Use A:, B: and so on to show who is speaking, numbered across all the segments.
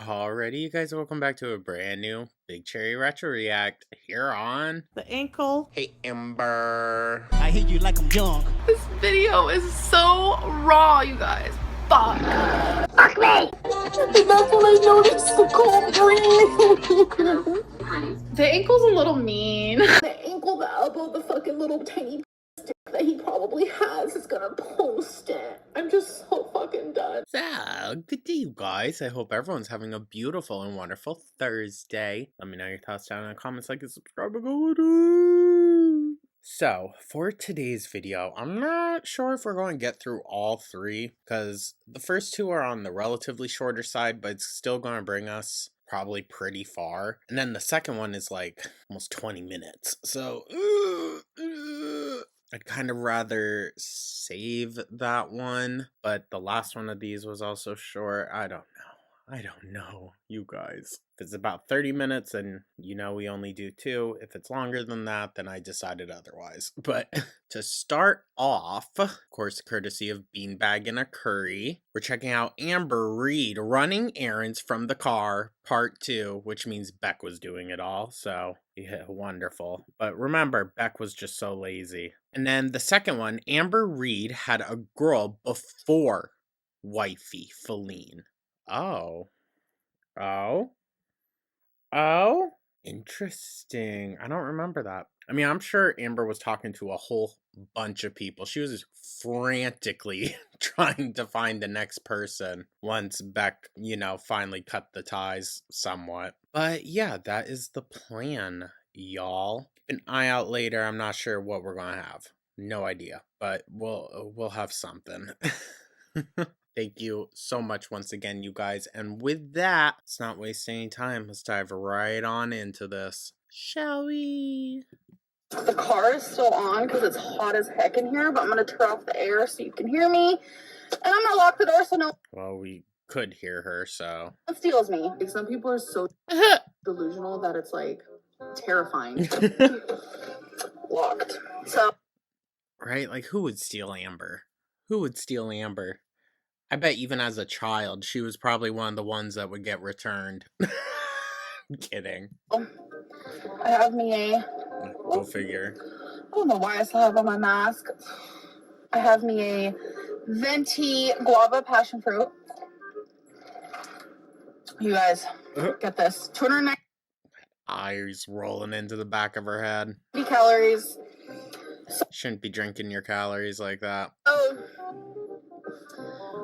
A: Alrighty, you guys, welcome back to a brand new Big Cherry Retro React here on
B: The ankle.
A: Hey Ember.
C: I hate you like I'm young.
D: This video is so raw, you guys. Fuck. Fuck me!
B: That's when I noticed the cold green.
D: The ankle's a little mean.
B: The ankle, the elbow, the fucking little tiny stick that he probably has is gonna post it. I'm just so fucking done.
A: So, good day, you guys. I hope everyone's having a beautiful and wonderful Thursday. Let me know your thoughts down in the comments, like and subscribe. So, for today's video, I'm not sure if we're going to get through all three, because the first two are on the relatively shorter side, but it's still going to bring us probably pretty far. And then the second one is like almost 20 minutes. So, I'd kind of rather save that one, but the last one of these was also short. I don't know, you guys. If it's about 30 minutes and you know we only do two, if it's longer than that, then I decided otherwise. But to start off, of course, courtesy of Beanbag and a Curry, we're checking out Amber Reed running errands from the car, part 2, which means Beck was doing it all. So, yeah, wonderful. But remember, Beck was just so lazy. And then the second one, Amber Reed had a girl before wifey Feline. Oh. Interesting. I don't remember that. I mean, I'm sure Amber was talking to a whole bunch of people. She was frantically trying to find the next person once Beck, finally cut the ties somewhat. But yeah, that is the plan, y'all. Keep an eye out later. I'm not sure what we're going to have. No idea, but we'll have something. Thank you so much once again, you guys. And with that, let's not waste any time. Let's dive right on into this. Shall we?
B: The car is still on because it's hot as heck in here, but I'm gonna turn off the air so you can hear me. And I'm gonna lock the door so no
A: Well, we could hear her, so.
B: one steals me. Like, some people are so delusional that it's like terrifying. Locked. So.
A: Right? Like, who would steal Amber? Who would steal Amber? I bet even as a child, she was probably one of the ones that would get returned. I'm kidding.
B: I have me a...
A: Go figure.
B: I don't know why I still have on my mask. I have me a venti guava passion fruit. You guys, get this. 290
A: Eyes rolling into the back of her head.
B: calories.
A: Shouldn't be drinking your calories like that.
B: So,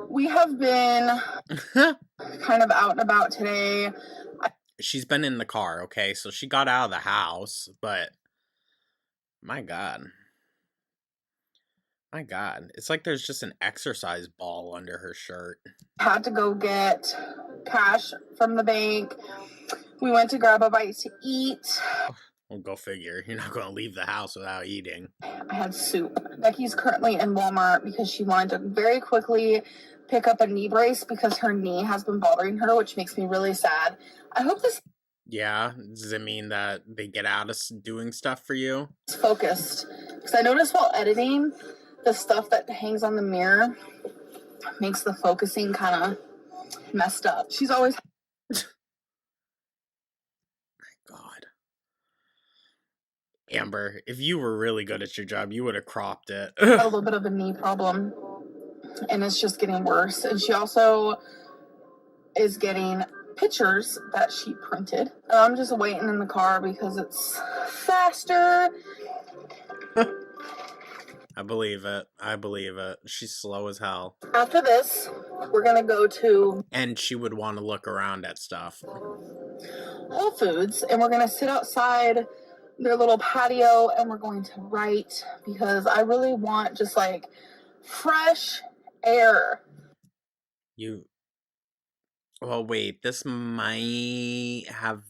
B: we have been kind of out and about today.
A: She's been in the car, okay? So she got out of the house, but my God. My God. It's like there's just an exercise ball under her shirt.
B: Had to go get cash from the bank. We went to grab a bite to eat.
A: Well, go figure. You're not going to leave the house without eating.
B: I had soup. Becky's currently in Walmart because she wanted to very quickly pick up a knee brace because her knee has been bothering her, which makes me really sad. I hope this...
A: Yeah? Does it mean that they get out of doing stuff for you?
B: It's focused. Because I noticed while editing, the stuff that hangs on the mirror makes the focusing kind of messed up. She's always...
A: God. Amber, if you were really good at your job, you would have cropped it.
B: had a little bit of a knee problem, and it's just getting worse. And she also is getting pictures that she printed. And I'm just waiting in the car because it's faster.
A: I believe it. She's slow as hell.
B: After this, we're gonna go to
A: And she would want to look around at stuff.
B: Whole Foods, and we're gonna sit outside their little patio, and we're going to write because I really want just like fresh air.
A: Well, wait, this might have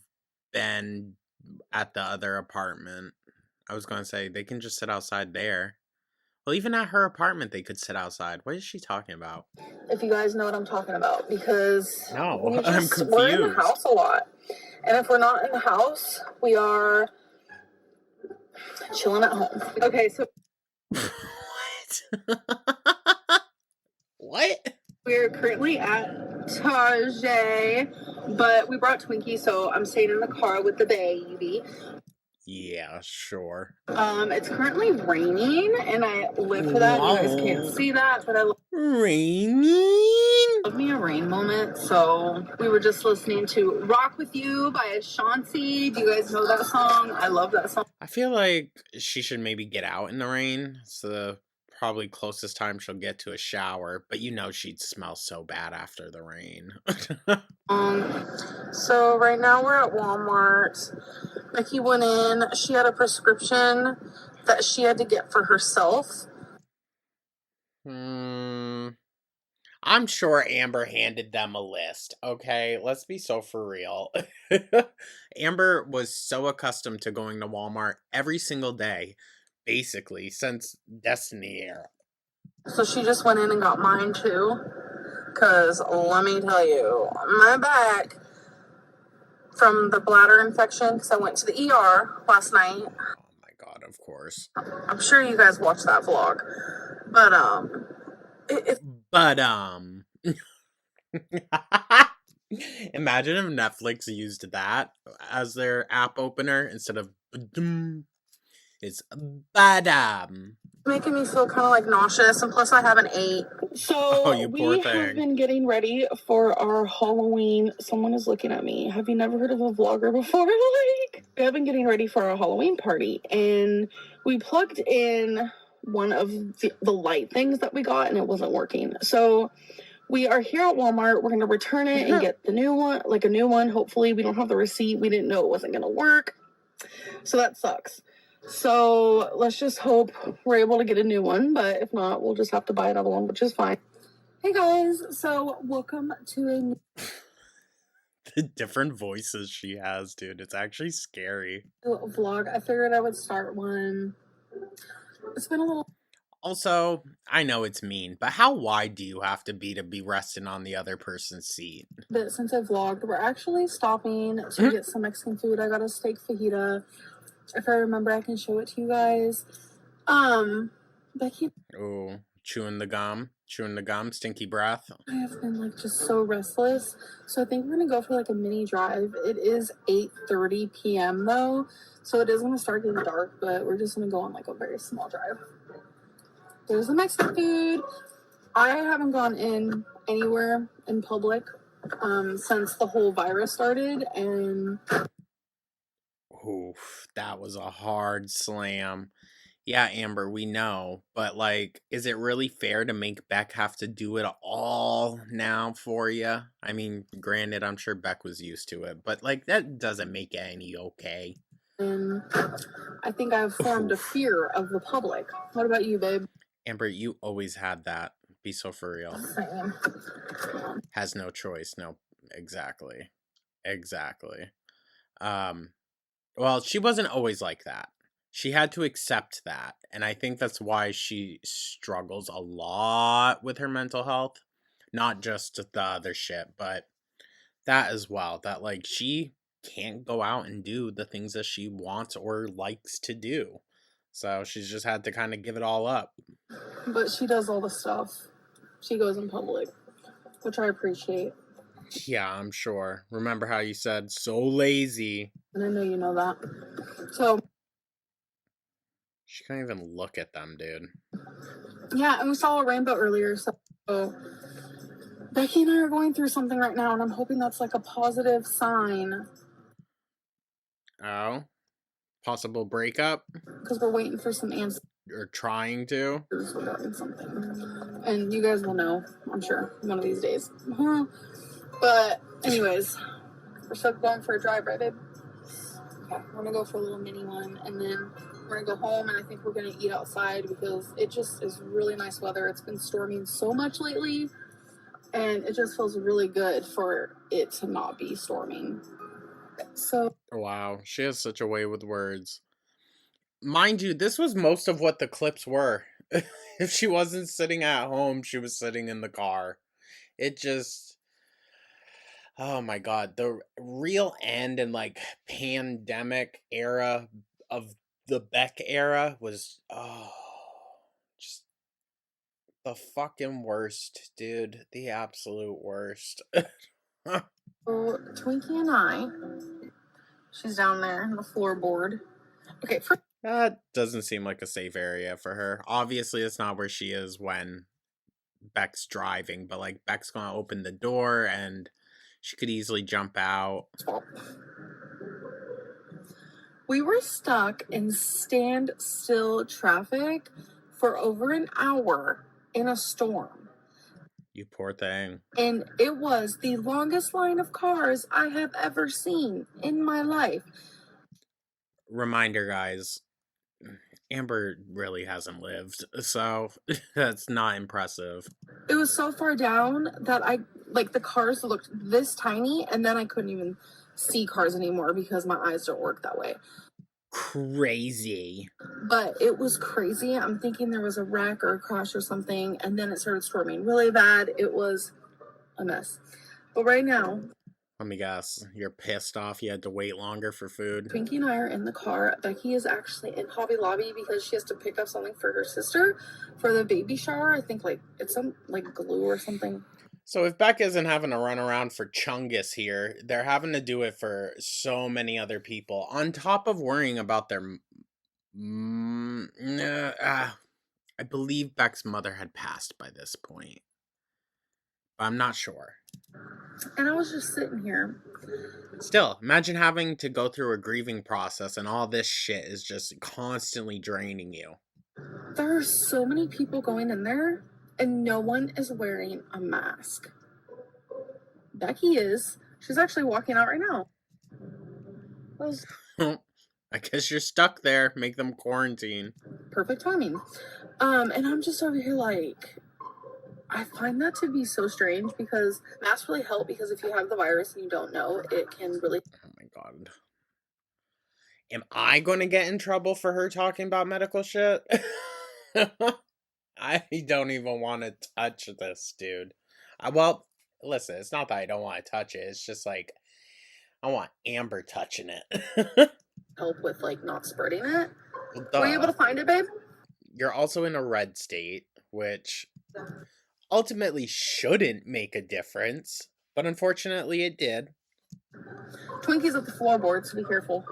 A: been at the other apartment. I was going to say, they can just sit outside there. Well, even at her apartment, they could sit outside. What is she talking about?
B: If you guys know what I'm talking about, because
A: No,
B: I'm confused. We're in the house a lot. And if we're not in the house, we are chilling at home. Okay, so...
A: What? What?
B: We're currently at Tajay. But we brought Twinkie, so I'm staying in the car with the baby.
A: Yeah, sure.
B: It's currently raining, and I live for that. You guys can't see that, but I
A: Raining?
B: love me a rain moment. So we were just listening to "Rock with You" by Ashanti. Do you guys know that song? I love that song.
A: I feel like she should maybe get out in the rain. It's the probably closest time she'll get to a shower, but you know she'd smell so bad after the rain.
B: So right now we're at Walmart. Becky went in. She had a prescription that she had to get for herself.
A: Hmm. I'm sure Amber handed them a list, okay? Let's be so for real. Amber was so accustomed to going to Walmart every single day, basically, since Destiny era.
B: So she just went in and got mine too. Because let me tell you, my back from the bladder infection, because I went to the ER last night.
A: Oh my god, of course.
B: I'm sure you guys watched that vlog. But,
A: But, imagine if Netflix used that as their app opener instead of ba-dum. It's badam.
B: making me feel kind of like nauseous, and plus I haven't ate.
A: Oh,
B: So
A: you poor
B: we have
A: thing.
B: been getting ready for our Halloween. Someone is looking at me. Have you never heard of a vlogger before? Like, we have been getting ready for our Halloween party, and we plugged in one of the light things that we got, and it wasn't working. So we are here at Walmart. We're going to return it and get the new one, like a new one. Hopefully, we don't have the receipt. We didn't know it wasn't going to work. So that sucks. So let's just hope we're able to get a new one. But if not, we'll just have to buy another one, which is fine. Hey guys. So welcome to a new
A: The different voices she has, dude. It's actually scary.
B: vlog. I figured I would start one. It's been a little
A: Also, I know it's mean, but how wide do you have to be resting on the other person's seat?
B: bit since I vlogged. We're actually stopping to get some Mexican food. I got a steak fajita. If I remember, I can show it to you guys. Becky,
A: Oh, chewing the gum, stinky breath.
B: I have been like just so restless. So I think we're gonna go for like a mini drive. It is 8:30 p.m. though, so it is gonna start getting dark, but we're just gonna go on like a very small drive. There's the Mexican food. I haven't gone in anywhere in public since the whole virus started, and
A: Oof, that was a hard slam. Yeah, Amber, we know, but like, is it really fair to make Beck have to do it all now for you? I mean, granted, I'm sure Beck was used to it, but like, that doesn't make it any okay.
B: and I think I've formed a fear of the public. What about you, babe?
A: Amber, you always had that. Be so for real.
B: Same.
A: Has no choice. No, exactly. Exactly. Um, well, she wasn't always like that. She had to accept that. And I think that's why she struggles a lot with her mental health. Not just the other shit, but that as well. That, like, she can't go out and do the things that she wants or likes to do. So she's just had to kind of give it all up.
B: But she does all the stuff. She goes in public, which I appreciate.
A: Yeah, I'm sure. Remember how you said so lazy?
B: And I know you know that. So,
A: She can't even look at them, dude.
B: yeah, and we saw a rainbow earlier. So, Becky and I are going through something right now, and I'm hoping that's like a positive sign.
A: Oh? Possible breakup?
B: Because we're waiting for some answers.
A: Or trying to?
B: Regarding something. And you guys will know, I'm sure, one of these days. But, anyways, we're still going for a drive, right, babe? Okay, we're gonna go for a little mini one, and then we're gonna go home, and I think we're gonna eat outside because it just is really nice weather. It's been storming so much lately, and it just feels really good for it to not be storming. So,
A: Wow, she has such a way with words. Mind you, this was most of what the clips were. If she wasn't sitting at home, she was sitting in the car. It just. Oh my god, the real end and like pandemic era of the Beck era was just The fucking worst, dude. The absolute worst.
B: So Twinkie and I, she's down there in the floorboard. Okay,
A: That doesn't seem like a safe area for her. Obviously, it's not where she is when Beck's driving, but like Beck's gonna open the door and she could easily jump out.
B: we were stuck in standstill traffic for over an hour in a storm.
A: You poor thing.
B: And it was the longest line of cars I have ever seen in my life.
A: Reminder, guys, Amber really hasn't lived, so that's not impressive.
B: It was so far down that the cars looked this tiny, and then I couldn't even see cars anymore because my eyes don't work that way.
A: Crazy.
B: But it was crazy. I'm thinking there was a wreck or a crash or something, and then it started storming really bad. It was a mess. But right now,
A: Let me guess. You're pissed off you had to wait longer for food.
B: Pinky and I are in the car. Becky is actually in Hobby Lobby because she has to pick up something for her sister for the baby shower. I think it's some glue or something.
A: So if Beck isn't having to run around for Chungus here, they're having to do it for so many other people. On top of worrying about their... I believe Beck's mother had passed by this point. But I'm not sure.
B: And I was just sitting here.
A: Still, imagine having to go through a grieving process and all this shit is just constantly draining you.
B: There are so many people going in there, and no one is wearing a mask. Becky is. She's actually walking out right now.
A: I guess you're stuck there. Make them quarantine.
B: Perfect timing. And I'm just over here I find that to be so strange because masks really help because if you have the virus and you don't know, it can really...
A: Oh my god. Am I going to get in trouble for her talking about medical shit? I don't even want to touch this, dude. Well, listen, it's not that I don't want to touch it. It's just like, I want Amber touching it.
B: help with not spreading it.
A: Duh.
B: Were you able to find it, babe?
A: You're also in a red state, which ultimately shouldn't make a difference, but unfortunately it did.
B: Twinkie's at the floorboard, so be careful.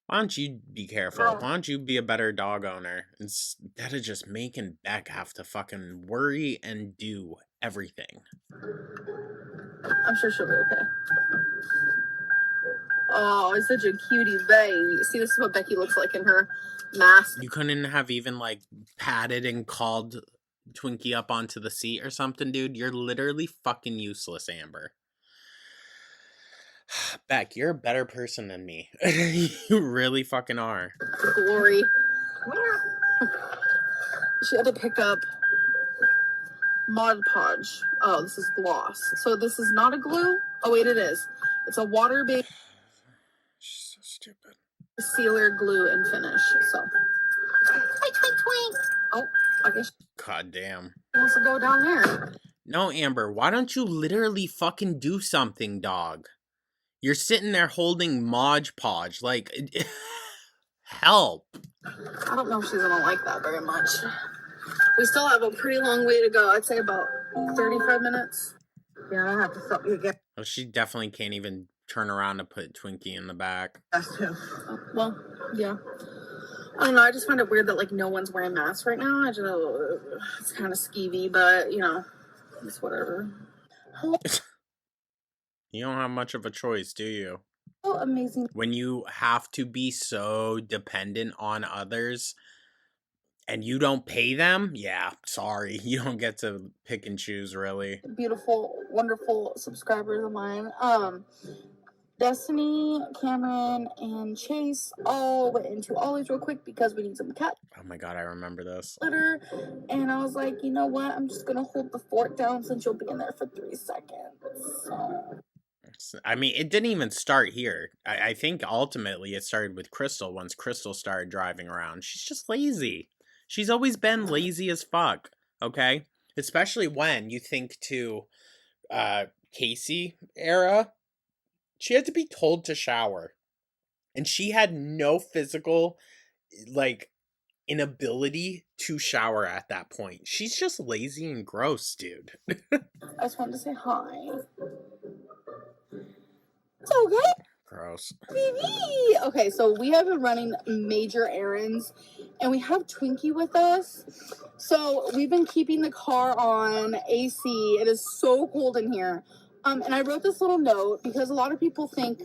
A: Why don't you be careful? Why don't you be a better dog owner instead of just making Beck have to fucking worry and do everything?
B: I'm sure she'll be okay. Oh, he's such a cutie baby. See, this is what Becky looks like in her mask.
A: You couldn't have even patted and called Twinkie up onto the seat or something, dude? You're literally fucking useless, Amber. Beck, you're a better person than me. You really fucking are.
B: Glory. She had to pick up Mod Podge. Oh, this is gloss. So this is not a glue? Oh, wait, it is. It's a water-based
A: She's so stupid.
B: sealer, glue, and finish. So. Twink, twink, twink. Oh, I guess
A: God damn.
B: she wants to go down there.
A: No, Amber, why don't you literally fucking do something, dog? You're sitting there holding Mod Podge. Help.
B: I don't know if she's gonna like that very much. We still have a pretty long way to go. I'd say about 35 minutes. Yeah, I'll have to stop you again.
A: Well, she definitely can't even turn around to put Twinkie in the back.
B: That's too. Well, yeah. I don't know. I just find it weird that no one's wearing masks right now. It's kind of skeevy, but it's whatever. Hello,
A: You don't have much of a choice, do you?
B: amazing.
A: When you have to be so dependent on others and you don't pay them, yeah, sorry. You don't get to pick and choose, really.
B: Beautiful, wonderful subscribers of mine. Destiny, Cameron, and Chase all went into Ollie's real quick because we need some cat
A: Oh my god, I remember this.
B: litter. And I was like, you know what? I'm just gonna hold the fort down since you'll be in there for 3 seconds. So.
A: I mean, it didn't even start here. I think ultimately it started with Crystal once Crystal started driving around. She's just lazy. She's always been lazy as fuck, okay? Especially when you think to Casey era. She had to be told to shower. And she had no physical, inability to shower at that point. She's just lazy and gross, dude.
B: I just wanted to say hi. It's okay.
A: Gross.
B: Baby. Okay, so we have been running major errands and we have Twinkie with us. So we've been keeping the car on AC. It is so cold in here. And I wrote this little note because a lot of people think,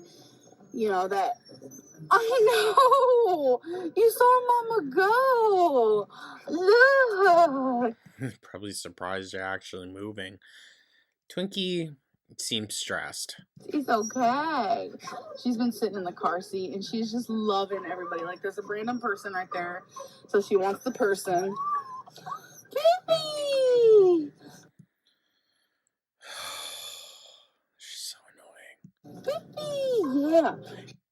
B: that I know you saw Mama go. Look.
A: Probably surprised you're actually moving. Twinkie seems stressed.
B: She's okay. She's been sitting in the car seat and she's just loving everybody. Like there's a random person right there, so she wants the person. Baby!
A: She's so annoying.
B: Baby! Yeah.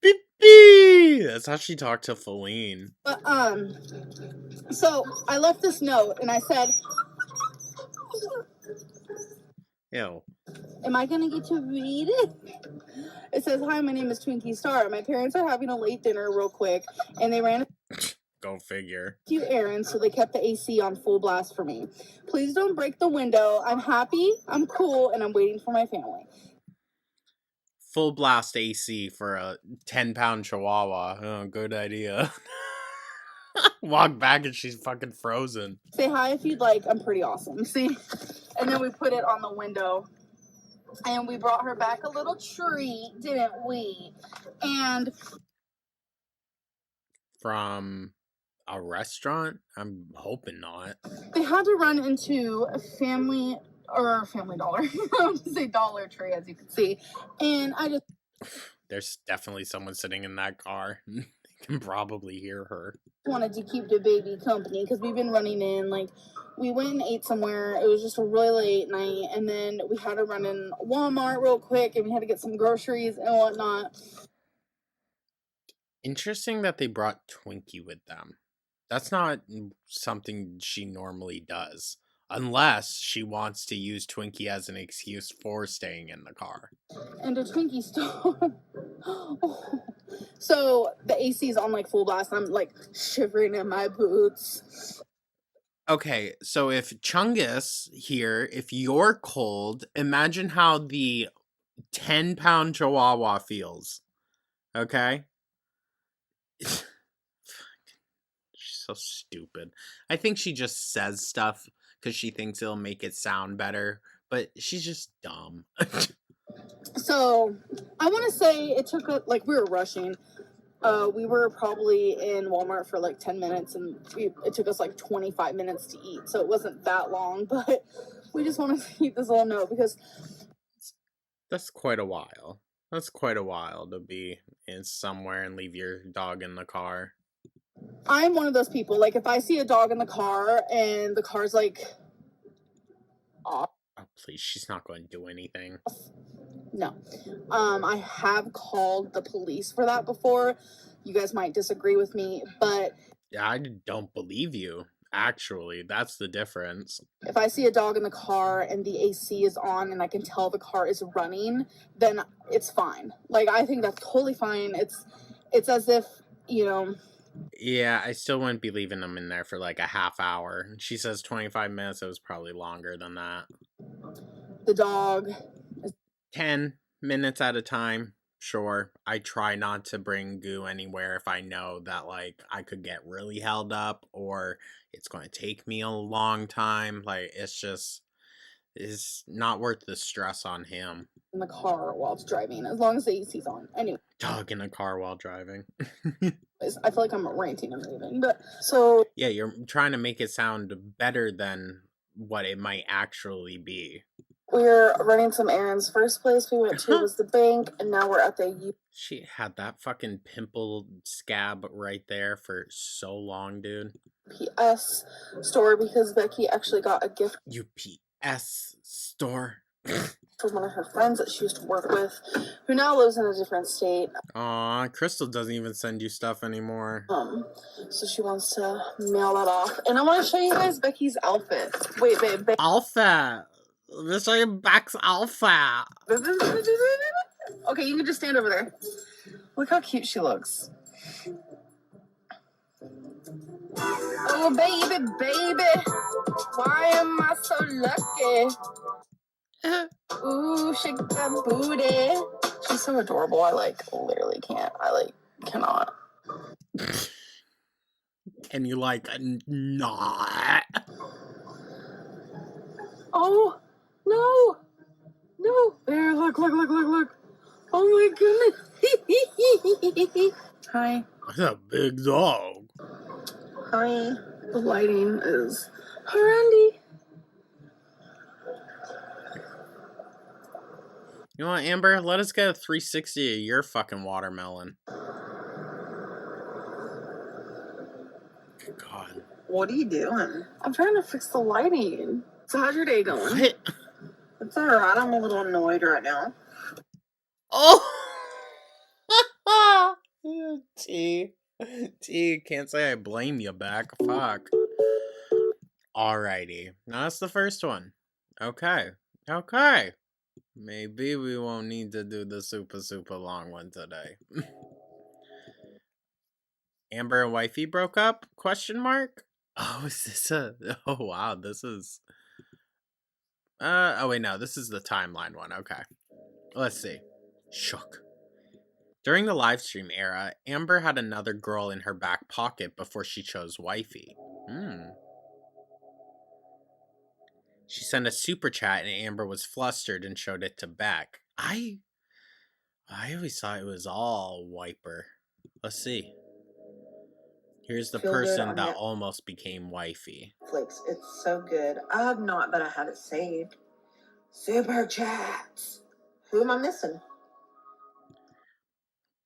A: Bippy! That's how she talked to Feline.
B: But so I left this note and I said,
A: Ew.
B: am I gonna get to read it? It says, hi, my name is Twinkie Star. My parents are having a late dinner real quick and they ran
A: Go figure.
B: a few errands, so they kept the AC on full blast for me. Please don't break the window. I'm happy, I'm cool, and I'm waiting for my family.
A: Full blast AC for a 10-pound chihuahua. Oh, good idea. Walk back and she's fucking frozen.
B: Say hi if you'd like. I'm pretty awesome. See? And then we put it on the window. And we brought her back a little treat, didn't we? And
A: From a restaurant? I'm hoping not.
B: they had to run into a Family Dollar. I want to say Dollar Tree, as you can see. And I just...
A: There's definitely someone sitting in that car. They can probably hear her.
B: wanted to keep the baby company because we've been running in. Like, we went and ate somewhere. It was just a really late night. And then we had to run in Walmart real quick and we had to get some groceries and whatnot.
A: Interesting that they brought Twinkie with them. That's not something she normally does. Unless she wants to use Twinkie as an excuse for staying in the car.
B: And a Twinkie store. So the AC is on like full blast. I'm like shivering in my boots.
A: Okay, so if Chungus here, if you're cold, imagine how the 10-pound chihuahua feels. Okay? She's so stupid. I think she just says stuff because she thinks it'll make it sound better, but she's just dumb.
B: So I want to say it took we were rushing. We were probably in Walmart for like 10 minutes and it took us like 25 minutes to eat. So it wasn't that long, but we just want to keep this little note because
A: That's quite a while. That's quite a while to be in somewhere and leave your dog in the car.
B: I'm one of those people. Like if I see a dog in the car and the car's like off.
A: Oh, please, she's not going to do anything.
B: No. I have called the police for that before. You guys might disagree with me, but
A: Yeah, I don't believe you. Actually, that's the difference.
B: if I see a dog in the car and the AC is on and I can tell the car is running, then it's fine. Like I think that's totally fine. It's as if,
A: Yeah, I still wouldn't be leaving them in there for like a half hour. She says 25 minutes. It was probably longer than that.
B: the dog
A: 10 minutes at a time. Sure. I try not to bring Goo anywhere if I know that like I could get really held up or it's going to take me a long time. Like it's not worth the stress on him.
B: in the car while it's driving, as long as the AC's on. Anyway,
A: Dog in a car while driving.
B: I feel like I'm ranting and raving, but so
A: Yeah, you're trying to make it sound better than what it might actually be.
B: we're running some errands. First place we went to was the bank, and now we're at the
A: She had that fucking pimple scab right there for so long, dude.
B: UPS store because Becky actually got a gift
A: UPS store.
B: from one of her friends that she used to work with, who now lives in a different state.
A: Aw, Crystal doesn't even send you stuff anymore.
B: So she wants to mail that off. And I want to show you guys Becky's outfit. Wait, babe.
A: Alpha. Let's show you Beck's outfit.
B: Okay, you can just stand over there. Look how cute she looks. Oh, baby, baby. Why am I so lucky? Ooh, shake that booty. She's so adorable. I literally can't. Cannot.
A: And you not.
B: Oh, no. No. There, look. Oh my goodness. Hi.
A: That's a big dog.
B: Hi. The lighting is horrendous.
A: You know what, Amber? Let us get a 360 of your fucking watermelon. God.
B: What are you doing? I'm trying to fix the lighting. So how's your day going?
A: What?
B: It's alright. I'm a little annoyed right now.
A: Oh! T. Can't say I blame you back. Fuck. Alrighty. Now that's the first one. Okay. Maybe we won't need to do the super long one today. Amber and wifey broke up? Question mark? Oh, is this oh wow, this is oh wait, no, this is the timeline one. Okay. Let's see. Shook. During the live stream era, Amber had another girl in her back pocket before she chose wifey. She sent a super chat and Amber was flustered and showed it to Beck. I always thought it was all wiper. Let's see. Here's the person that almost became wifey.
B: Netflix. It's so good. I have not, but I have it saved. Super chats. Who am I missing?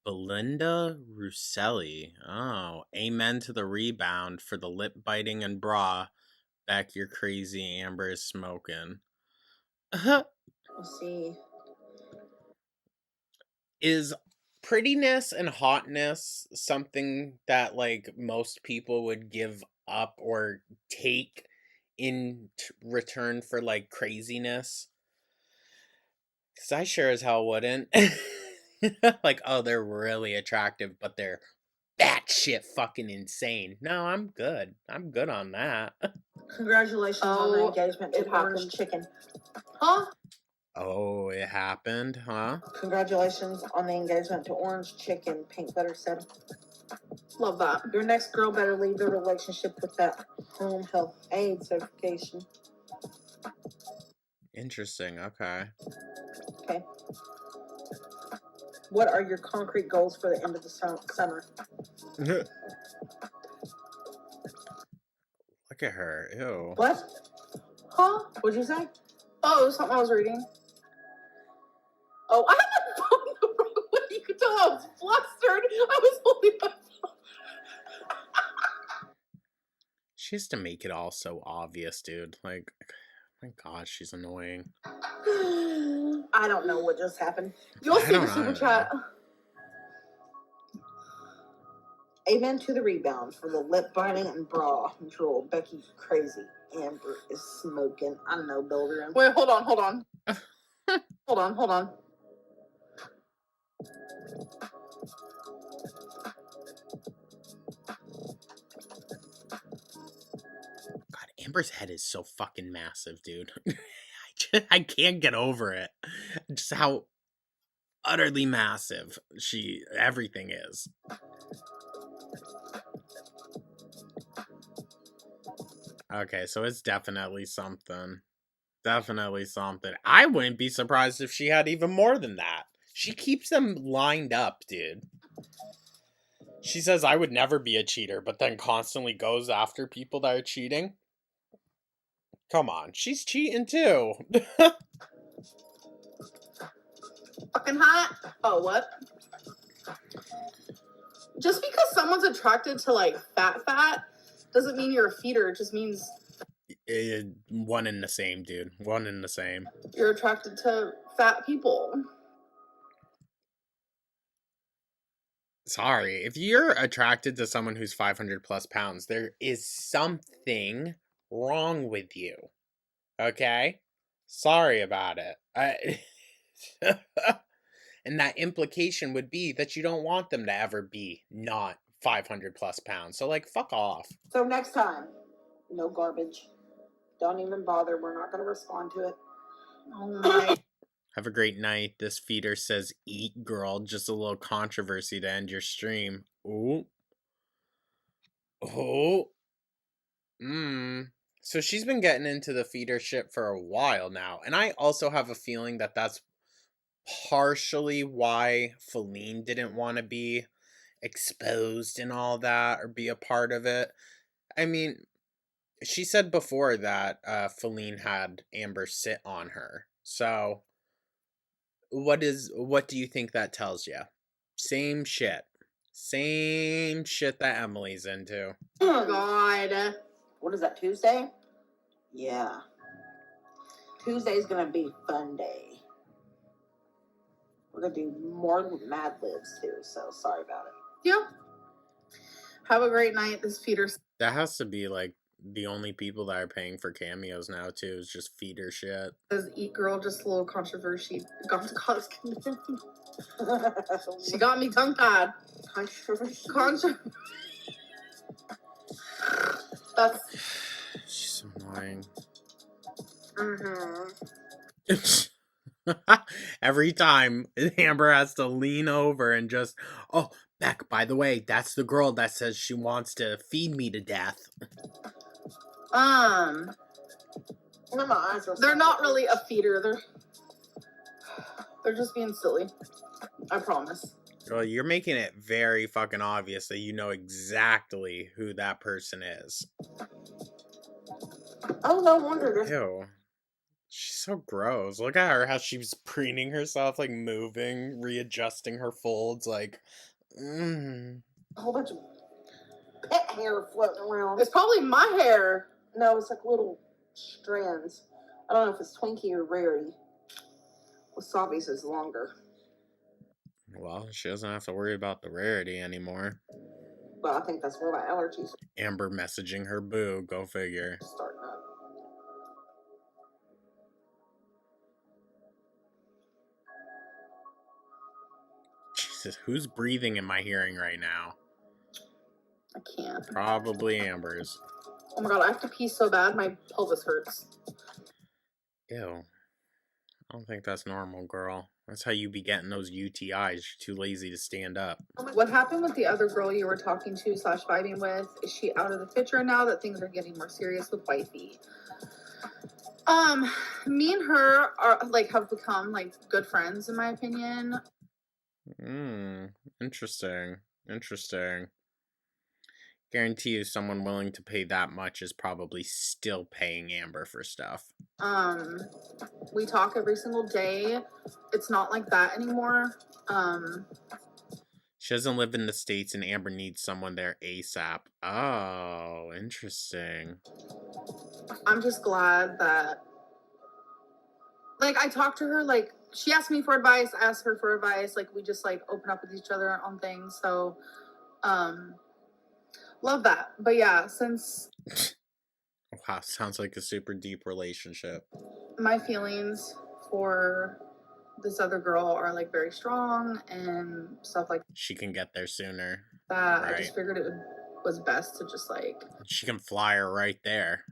A: Belinda Russelli. Oh, amen to the rebound for the lip biting and bra. Beck, you're crazy. Amber is smoking.
B: Let's see.
A: Is prettiness and hotness something that most people would give up or take in return for craziness? Because I sure as hell wouldn't. Oh, they're really attractive, but they're batshit fucking insane. No, I'm good. I'm good on that.
B: Congratulations on the engagement to Orange Chicken. Huh?
A: Oh, it happened, huh?
B: Congratulations on the engagement to Orange Chicken, Pink Butter said. Love that. Your next girl better leave the relationship with that home health aid certification.
A: Interesting, okay.
B: Okay. What are your concrete goals for the end of the summer?
A: Look at her. Ew.
B: What? Huh? What'd you say? Oh, it was something I was reading. Oh, I had my phone the wrong way. You could tell I was flustered. I was holding my phone.
A: She has to make it all so obvious, dude. My God, she's annoying.
B: I don't know what just happened. You'll see the super chat. Amen to the rebound for the lip biting and bra control. Becky crazy. Amber is smoking. I don't know, Builder. Wait, hold on. hold on.
A: God, Amber's head is so fucking massive, dude. I can't get over it. Just how utterly massive everything is. Okay, so it's definitely something. Definitely something. I wouldn't be surprised if she had even more than that. She keeps them lined up, dude. She says, I would never be a cheater, but then constantly goes after people that are cheating. Come on, she's cheating too.
B: Fucking hot. Oh, what? Just because someone's attracted to fat doesn't mean you're a feeder. It just means
A: one and the same, dude. One and the same.
B: You're attracted to fat people.
A: Sorry, if you're attracted to someone who's 500 plus pounds, there is something wrong with you. Okay? Sorry about it. And that implication would be that you don't want them to ever be not 500 plus pounds. So, like, fuck off.
C: So next time, no garbage. Don't even bother. We're not going to respond to it.
B: Oh my.
A: Have a great night. This feeder says eat, girl. Just a little controversy to end your stream. Ooh. Oh. So she's been getting into the feeder shit for a while now. And I also have a feeling that that's partially why Feline didn't want to be exposed and all that or be a part of it. I mean, she said before that Feline had Amber sit on her. So what do you think that tells you? Same shit. Same shit that Emily's into.
B: Oh God.
C: What is that, Tuesday? Yeah. Tuesday's going to be fun day. We're going to do more Mad Libs, too, so sorry about it.
B: Yeah. Have a great night. This feeder.
A: That has to be like the only people that are paying for cameos now too, is just feeder shit.
B: Says eat girl, just a little controversy. She got me tongue tied. Controversy. That's.
A: She's so annoying.
B: Mm-hmm.
A: Every time Amber has to lean over and just, oh, Beck, by the way, that's the girl that says she wants to feed me to death.
B: They're not really a feeder. They're just being silly. I promise.
A: Well, you're making it very fucking obvious that you know exactly who that person is.
C: Oh, no wonder.
A: Ew. She's so gross. Look at her, how she's preening herself, like moving, readjusting her folds, like,
C: A whole bunch of pet hair floating around.
B: It's probably my hair.
C: No, it's like little strands. I don't know if it's Twinkie or Rarity. Wasabi's is longer.
A: Well, she doesn't have to worry about the rarity anymore.
C: But I think that's where my allergies
A: Amber messaging her boo, go figure.
C: are starting up.
A: Jesus, who's breathing in my hearing right now?
B: I can't.
A: Probably Amber's.
B: Oh my God, I have to pee so bad, my pelvis hurts.
A: Ew. I don't think that's normal, girl. That's how you be getting those UTIs. You're too lazy to stand up.
B: What happened with the other girl you were talking to / vibing with? Is she out of the picture now that things are getting more serious with wifey? Me and her are have become good friends in my opinion.
A: Interesting. Guarantee you someone willing to pay that much is probably still paying Amber for stuff.
B: We talk every single day. It's not like that anymore.
A: She doesn't live in the States and Amber needs someone there ASAP. Oh, interesting.
B: I'm just glad that I talked to her, she asked me for advice, I asked her for advice, we just open up with each other on things. So love that. But yeah, since
A: Wow, sounds like a super deep relationship.
B: my feelings for this other girl are very strong and stuff like
A: she can get there sooner.
B: that.
A: Right.
B: I just figured it was best to just
A: she can fly her right there.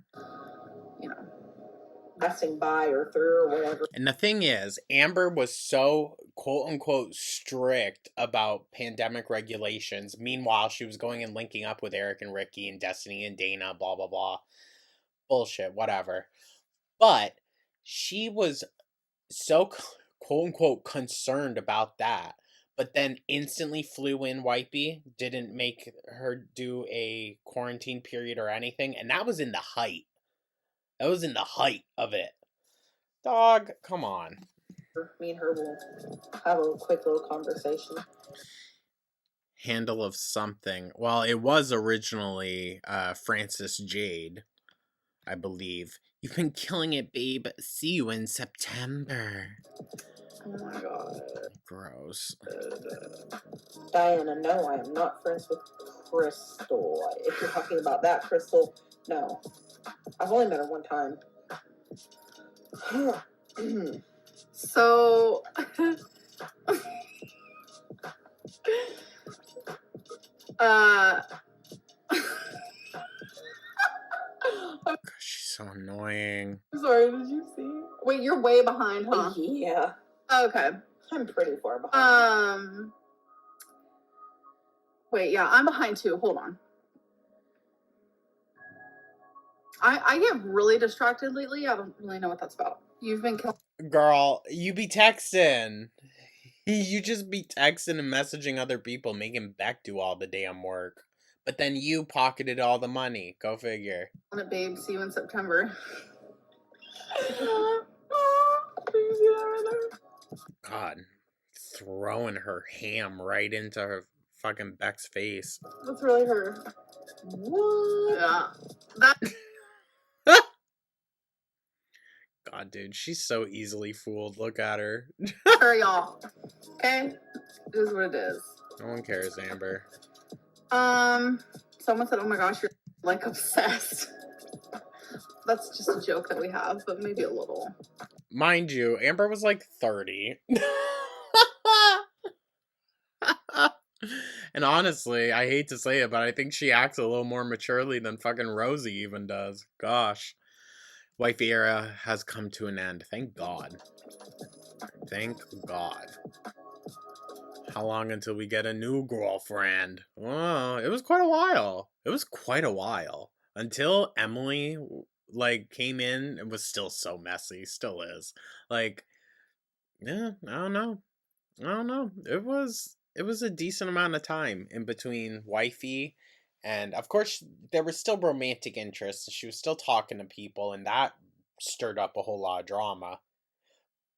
C: Passing by or through or whatever.
A: And the thing is, Amber was so quote unquote strict about pandemic regulations. Meanwhile, she was going and linking up with Eric and Ricky and Destiny and Dana, blah, blah, blah. Bullshit, whatever. But she was so quote unquote concerned about that, but then instantly flew in wifey, didn't make her do a quarantine period or anything. And that was in the height. That was in the height of it. Dog, come on.
C: Me and her will have a quick little conversation.
A: Handle of something. Well, it was originally Francis Jade, I believe. You've been killing it, babe. See you in September.
B: Oh my God.
A: Gross.
C: Diana, no, I am not friends with Crystal. If you're talking about that, Crystal, no. I've only met her one time.
B: So Uh,
A: God, she's so annoying.
B: I'm sorry, did you see? Wait, you're way behind, huh?
C: Yeah.
B: Okay.
C: I'm pretty far behind.
B: Wait, yeah, I'm behind too. Hold on. I get really distracted lately. I don't really know what that's about. You've been killing.
A: Girl, you be texting. You just be texting and messaging other people, making Beck do all the damn work. But then you pocketed all the money. Go figure.
B: It, babe. See you in September.
A: God, throwing her ham right into her fucking Beck's face.
B: That's really her. What? Yeah. That.
A: God, dude, she's so easily fooled. Look at her.
B: Her, y'all. Okay. It is what it is.
A: No one cares, Amber.
B: Someone said, "Oh my gosh, you're like obsessed." That's just a joke that we have, but maybe a little.
A: Mind you, Amber was like 30. And honestly, I hate to say it, but I think she acts a little more maturely than fucking Rosie even does. Gosh. Wifey era has come to an end. Thank God. Thank God. How long until we get a new girlfriend? Oh, it was quite a while. It was quite a while. Until Emily, like, came in, it was still so messy. Still is. Like, yeah, I don't know. It was a decent amount of time in between Wifey and of course there was still romantic interests. She was still talking to people and that stirred up a whole lot of drama.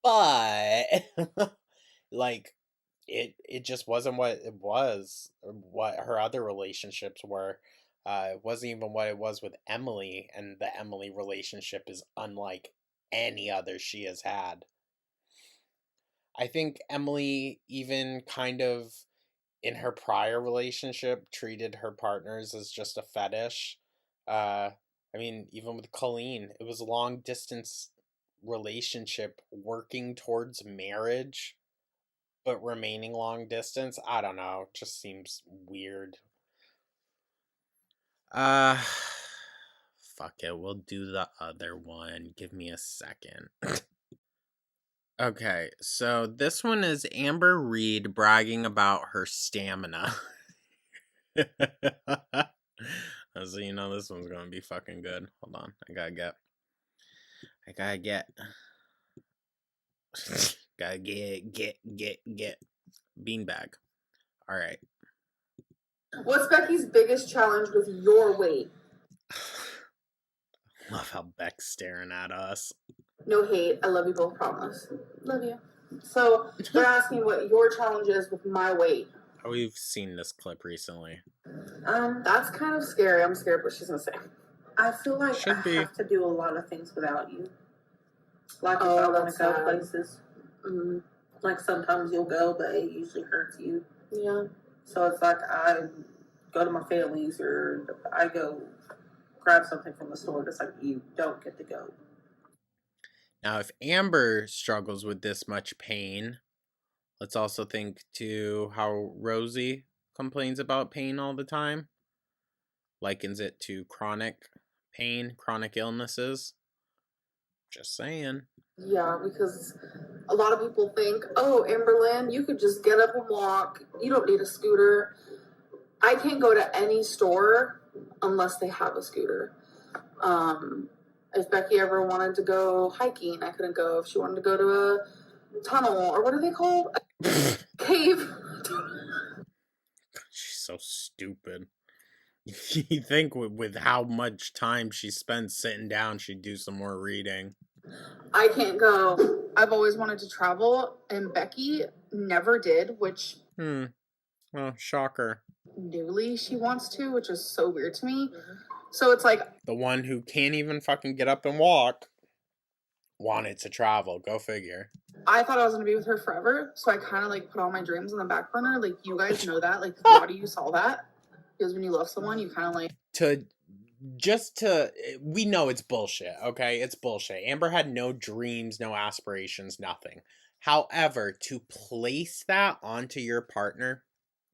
A: But like it just wasn't what it was or what her other relationships were. It wasn't even what it was with Emily, and the Emily relationship is unlike any other she has had. I think Emily even kind of in her prior relationship treated her partners as just a fetish. I mean, even with Colleen, it was a long distance relationship working towards marriage, but remaining long distance. I don't know. It just seems weird. Uh, fuck it. We'll do the other one. Give me a second. Okay, so this one is Amber Reed bragging about her stamina. So you know this one's gonna be fucking good. Hold on, I gotta get, gotta get beanbag. All right.
B: What's Becky's biggest challenge with your weight?
A: Love how Beck's staring at us.
B: No hate. I love you both. Promise. Love you. So they're asking what your challenge is with my weight.
A: Oh, we've seen this clip recently.
B: That's kind of scary. I'm scared what she's gonna say.
C: I feel like
A: Should
C: I
A: be.
C: have to do a lot of things without you. Like if I want
B: that's
C: to go
B: sad.
C: places, like sometimes you'll go, but it usually hurts you.
B: Yeah.
C: So it's like I go to my family's or I go grab something from the store. It's like you don't get to go.
A: Now, if Amber struggles with this much pain, let's also think to how Rosie complains about pain all the time. Likens it to chronic pain, chronic illnesses. Just saying.
B: Yeah, because a lot of people think, oh, Amberland, you could just get up and walk. You don't need a scooter. I can't go to any store unless they have a scooter. If Becky ever wanted to go hiking, I couldn't go. If she wanted to go to a tunnel, or what are they called? A cave.
A: She's so stupid. You think with how much time she spends sitting down, she'd do some more reading.
B: I can't go. I've always wanted to travel, and Becky never did, which...
A: Well, shocker.
B: Newly she wants to, which is so weird to me. So it's like...
A: The one who can't even fucking get up and walk wanted to travel. Go figure.
B: I thought I was going to be with her forever, so I kind of like put all my dreams on the back burner. Like, you guys know that. Like, why do you saw that? Because when you love someone, you kind of like...
A: We know it's bullshit, okay? It's bullshit. Amber had no dreams, no aspirations, nothing. However, to place that onto your partner,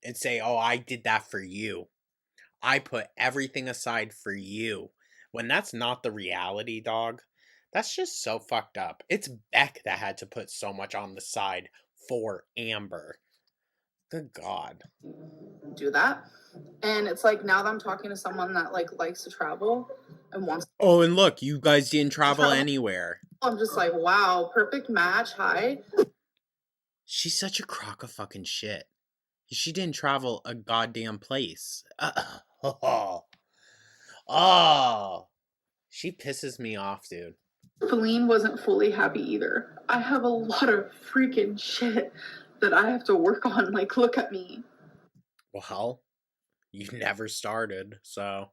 A: and say, oh, I did that for you. I put everything aside for you. When that's not the reality, dog, that's just so fucked up. It's Beck that had to put so much on the side for Amber. Good God.
B: Do that. And it's like now that I'm talking to someone that like likes to travel and wants
A: Oh, and look, you guys didn't
B: to
A: travel anywhere.
B: I'm just like, wow, perfect match. Hi.
A: She's such a crock of fucking shit. She didn't travel a goddamn place. Oh, she pisses me off, dude.
B: Feline wasn't fully happy either. I have a lot of freaking shit that I have to work on. Like, look at me.
A: Well, you never started, so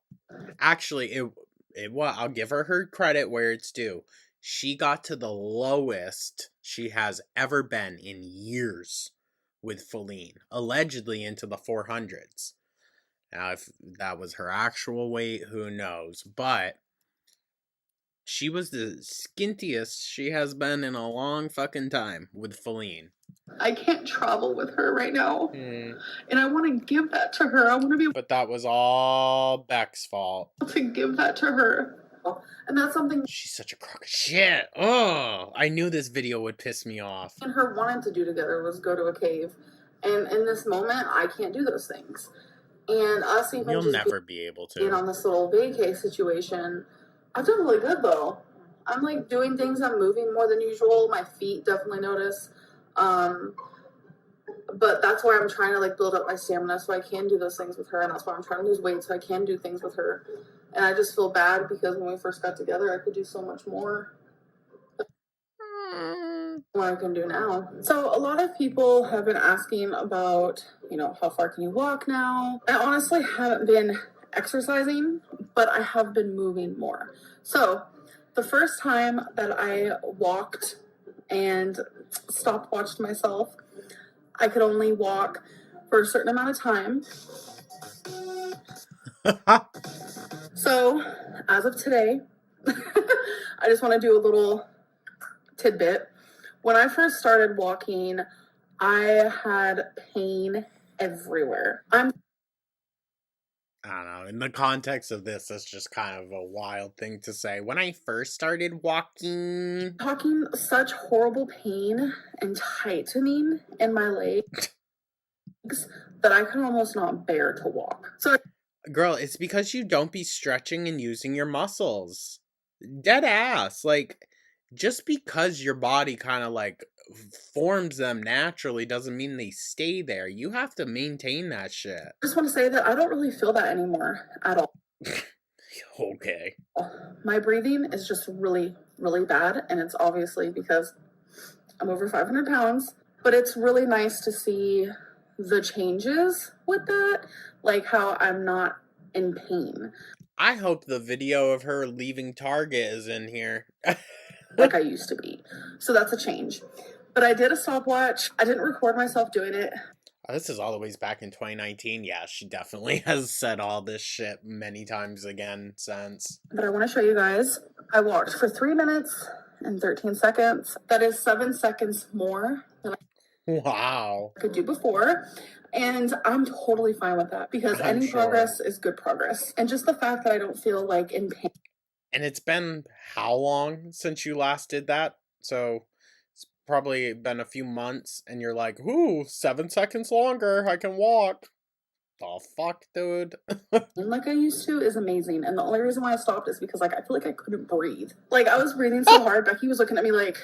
A: actually, I'll give her credit where it's due. She got to the lowest she has ever been in years with Feline, allegedly into the 400s. Now, if that was her actual weight, who knows? But she was the skintiest she has been in a long fucking time with Feline.
B: I can't travel with her right now.
A: Mm.
B: And I want to give that to her. I want to be able
A: But that was all Beck's fault.
B: to give that to her. And that's something
A: She's such a crock of shit. Oh, I knew this video would piss me off.
B: and her wanted to do together was go to a cave. And in this moment, I can't do those things. And us even
A: You'll
B: just
A: never be able
B: being
A: to.
B: on this little vacay situation, I've done really good though. I'm like doing things, I'm moving more than usual. My feet definitely notice. But that's why I'm trying to like build up my stamina so I can do those things with her, and that's why I'm trying to lose weight so I can do things with her. And I just feel bad because when we first got together, I could do so much more than what I can do now. So a lot of people have been asking about, how far can you walk now? I honestly haven't been exercising, but I have been moving more. So the first time that I walked and stopwatched myself, I could only walk for a certain amount of time. So, as of today, I just want to do a little tidbit. When I first started walking, I had pain everywhere.
A: I don't know. In the context of this, that's just kind of a wild thing to say. When I first started walking,
B: talking such horrible pain and tightening in my legs that I could almost not bear to walk. So
A: girl, it's because you don't be stretching and using your muscles. Dead ass. Like, just because your body kind of like forms them naturally doesn't mean they stay there. You have to maintain that shit.
B: I just want to say that I don't really feel that anymore at all.
A: Okay.
B: My breathing is just really, really bad, and it's obviously because I'm over 500 pounds, but it's really nice to see the changes with that, like how I'm not in pain.
A: I hope the video of her leaving Target is in here.
B: Like I used to be. So that's a change. But I did a stopwatch. I didn't record myself doing it.
A: This is all the ways back in 2019. Yeah, she definitely has said all this shit many times again since.
B: But I want to show you guys. I walked for 3 minutes and 13 seconds. That is 7 seconds more than
A: Wow.
B: I could do before. And I'm totally fine with that because any progress is good progress. And just the fact that I don't feel like in pain.
A: And it's been how long since you last did that? So it's probably been a few months and you're like, ooh, 7 seconds longer, I can walk. The fuck, dude?
B: Like I used to is amazing. And the only reason why I stopped is because like I feel like I couldn't breathe. Like I was breathing so hard, Becky was looking at me like,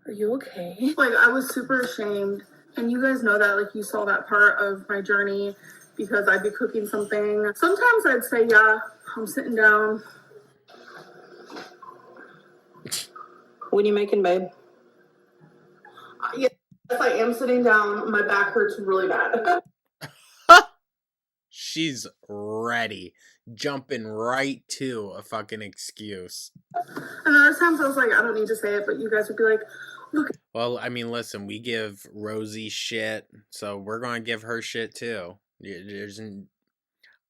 B: are you okay? Like I was super ashamed. And you guys know that, like you saw that part of my journey because I'd be cooking something. Sometimes I'd say, yeah, I'm sitting down.
C: What are you making, babe?
B: Yes, I am sitting down. My back hurts really bad.
A: She's ready. Jumping right to a fucking excuse.
B: And other times I was like, I don't need to say it, but you guys would be like, look.
A: Well, I mean, listen, we give Rosie shit, so we're going to give her shit too.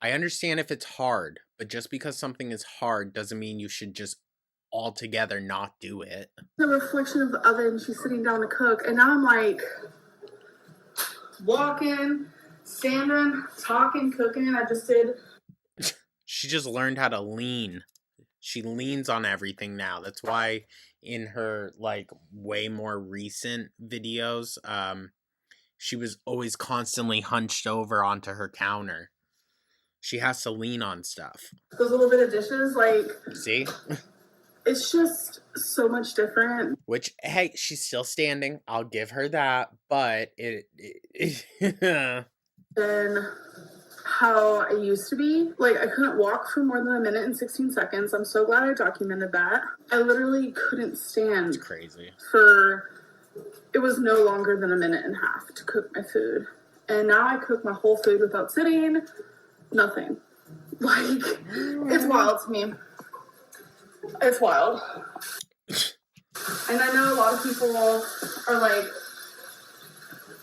A: I understand if it's hard, but just because something is hard doesn't mean you should just altogether not do it.
B: The reflection of the oven, she's sitting down to cook, and now I'm like walking standing, talking, cooking. I just did.
A: She just learned how to lean. She leans on everything now. That's why in her like way more recent videos, she was always constantly hunched over onto her counter. She has to lean on stuff.
B: Those little bit of dishes, like,
A: See?
B: it's just so much different.
A: Which, hey, she's still standing. I'll give her that. But
B: Than how I used to be. Like, I couldn't walk for more than a minute and 16 seconds. I'm so glad I documented that. I literally couldn't stand.
A: It's crazy.
B: It was no longer than a minute and a half to cook my food. And now I cook my whole food without sitting. Nothing. Like, it's wild to me. It's wild. And I know a lot of people are like,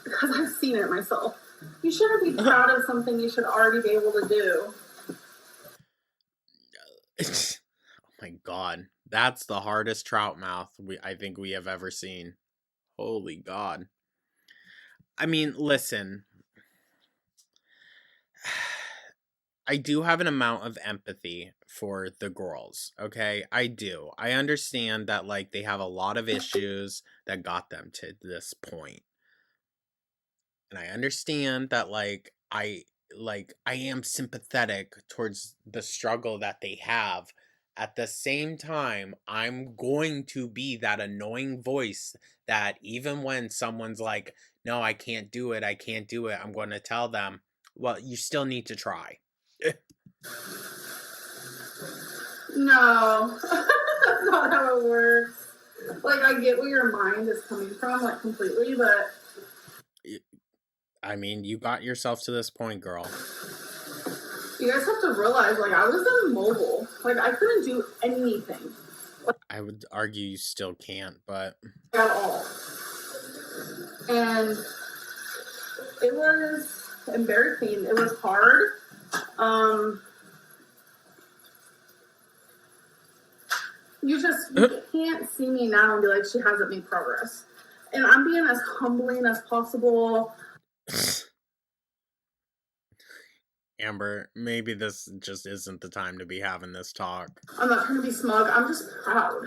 B: because I've seen it myself, you shouldn't be proud of something you should already be able to do.
A: Oh my god. That's the hardest trout mouth I think we have ever seen. Holy god. I mean, listen. I do have an amount of empathy for the girls, okay? I do. I understand that, like, they have a lot of issues that got them to this point. And I understand that, I am sympathetic towards the struggle that they have. At the same time, I'm going to be that annoying voice that even when someone's like, no, I can't do it, I'm going to tell them, well, you still need to try.
B: No, that's not how it works. Like, I get where your mind is coming from, like, completely, but
A: I mean, you got yourself to this point, girl.
B: you guys have to realize, like, I was immobile. Like, I couldn't do anything.
A: I would argue you still can't, but
B: At all. And it was embarrassing. It was hard. You can't see me now and be like, she hasn't made progress. And I'm being as humbling as possible.
A: Amber, maybe this just isn't the time to be having this talk.
B: I'm not trying to be smug. I'm just proud.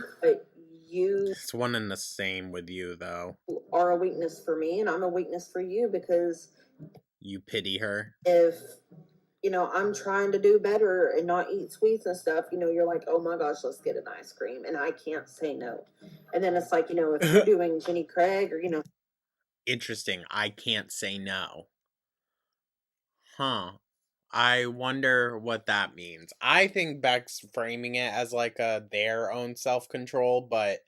A: It's one and the same with you, though.
C: Are a weakness for me, and I'm a weakness for you, because
A: you pity her.
C: If I'm trying to do better and not eat sweets and stuff, you're like, oh my gosh, let's get an ice cream, and I can't say no. And then it's like, if you're doing Jenny Craig or
A: Interesting. I can't say no. Huh. I wonder what that means. I think Beck's framing it as like their own self-control, but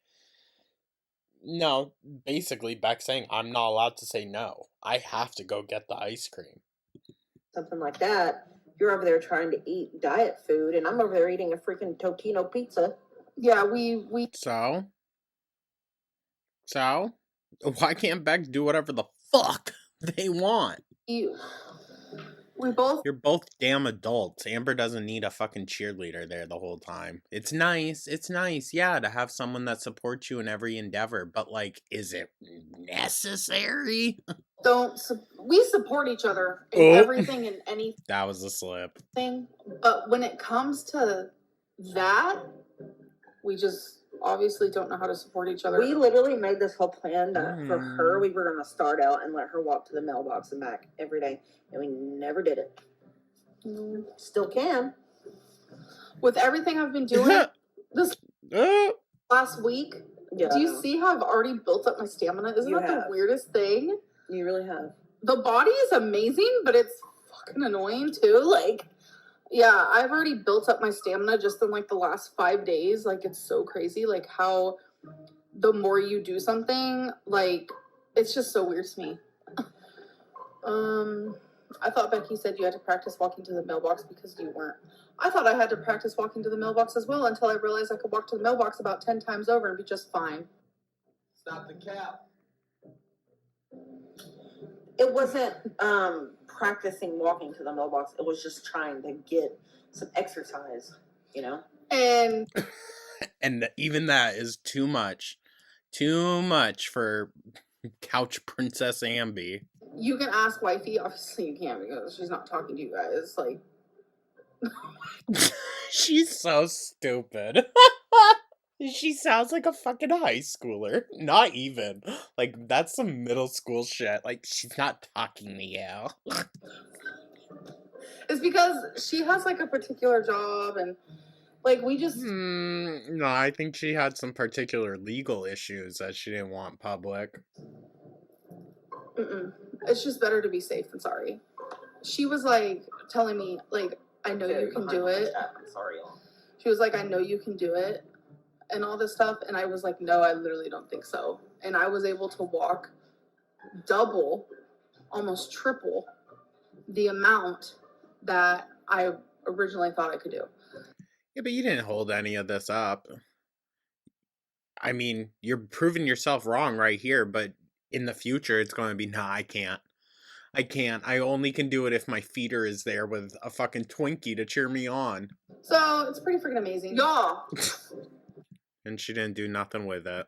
A: no, basically Beck's saying I'm not allowed to say no. I have to go get the ice cream.
C: Something like that. You're over there trying to eat diet food, and I'm over there eating a freaking Totino pizza.
B: Yeah, we
A: So? Why can't Beck do whatever the fuck they want? You're both damn adults. Amber doesn't need a fucking cheerleader there the whole time. It's nice, yeah, to have someone that supports you in every endeavor, but like, is it necessary?
B: We support each other in everything and anything.
A: That was a slip.
B: But when it comes to that, we just obviously don't know how to support each other.
C: We literally made this whole plan that for her, we were going to start out and let her walk to the mailbox and back every day, and we never did it. Still can.
B: With everything I've been doing this last week, do you see how I've already built up my stamina? Isn't that the weirdest thing?
C: You really have.
B: The body is amazing, but it's fucking annoying too. Like, yeah, I've already built up my stamina just in like the last 5 days. Like, it's so crazy. Like, how the more you do something, like, it's just so weird to me. I thought Becky said you had to practice walking to the mailbox because you weren't. I thought I had to practice walking to the mailbox as well until I realized I could walk to the mailbox about 10 times over and be just fine.
E: Stop the cap.
C: It wasn't practicing walking to the mailbox. It was just trying to get some exercise,
B: And
A: and even that is too much for couch princess Amby.
B: You can ask wifey. Obviously, you can't because she's not talking to you guys. Like,
A: She's so stupid. She sounds like a fucking high schooler. Not even. Like, that's some middle school shit. Like, she's not talking to you.
B: it's because she has like a particular job, and like we just
A: No, I think she had some particular legal issues that she didn't want public.
B: it's just better to be safe than sorry. She was like telling me, like, I know you can do it.
C: I'm sorry.
B: She was like, I know you can do it, and all this stuff. And I was like, no, I literally don't think so. And I was able to walk double, almost triple the amount that I originally thought I could do.
A: Yeah, but you didn't hold any of this up. I mean, you're proving yourself wrong right here, but in the future, it's going to be, nah, I can't. I can't. I only can do it if my feeder is there with a fucking Twinkie to cheer me on.
B: So it's pretty freaking amazing. Y'all.
A: And she didn't do nothing with it.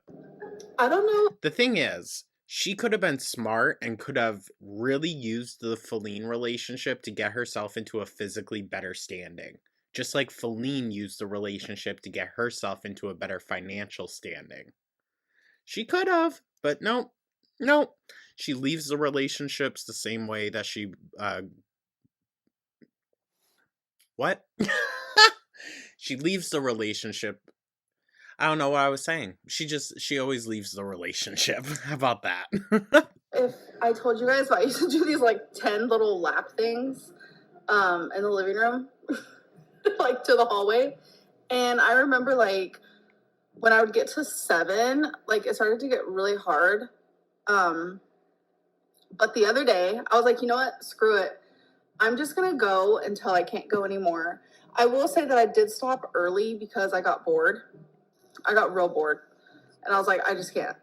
B: I don't know.
A: The thing is, she could have been smart and could have really used the Feline relationship to get herself into a physically better standing. Just like Feline used the relationship to get herself into a better financial standing. She could have, but no. She leaves the relationships the same way that she, what? She leaves the relationship. I don't know what I was saying. She always leaves the relationship. How about that?
B: If I told you guys, I used to do these like 10 little lap things in the living room, like to the hallway. And I remember like when I would get to 7, like it started to get really hard. But the other day, I was like, you know what? Screw it. I'm just going to go until I can't go anymore. I will say that I did stop early because I got bored. I got real bored. And I was like, I just can't.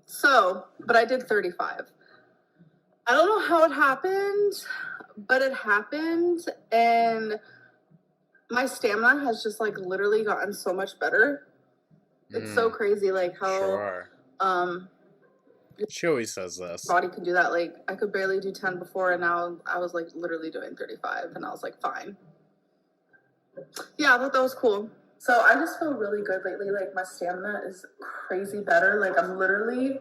B: So, but I did 35. I don't know how it happened, but it happened. And my stamina has just like literally gotten so much better. It's so crazy, like how
A: Sure. She always says this.
B: body can do that. Like I could barely do 10 before, and now I was like literally doing 35, and I was like, fine. Yeah, I thought that was cool. So I just feel really good lately. Like my stamina is crazy better. Like I'm literally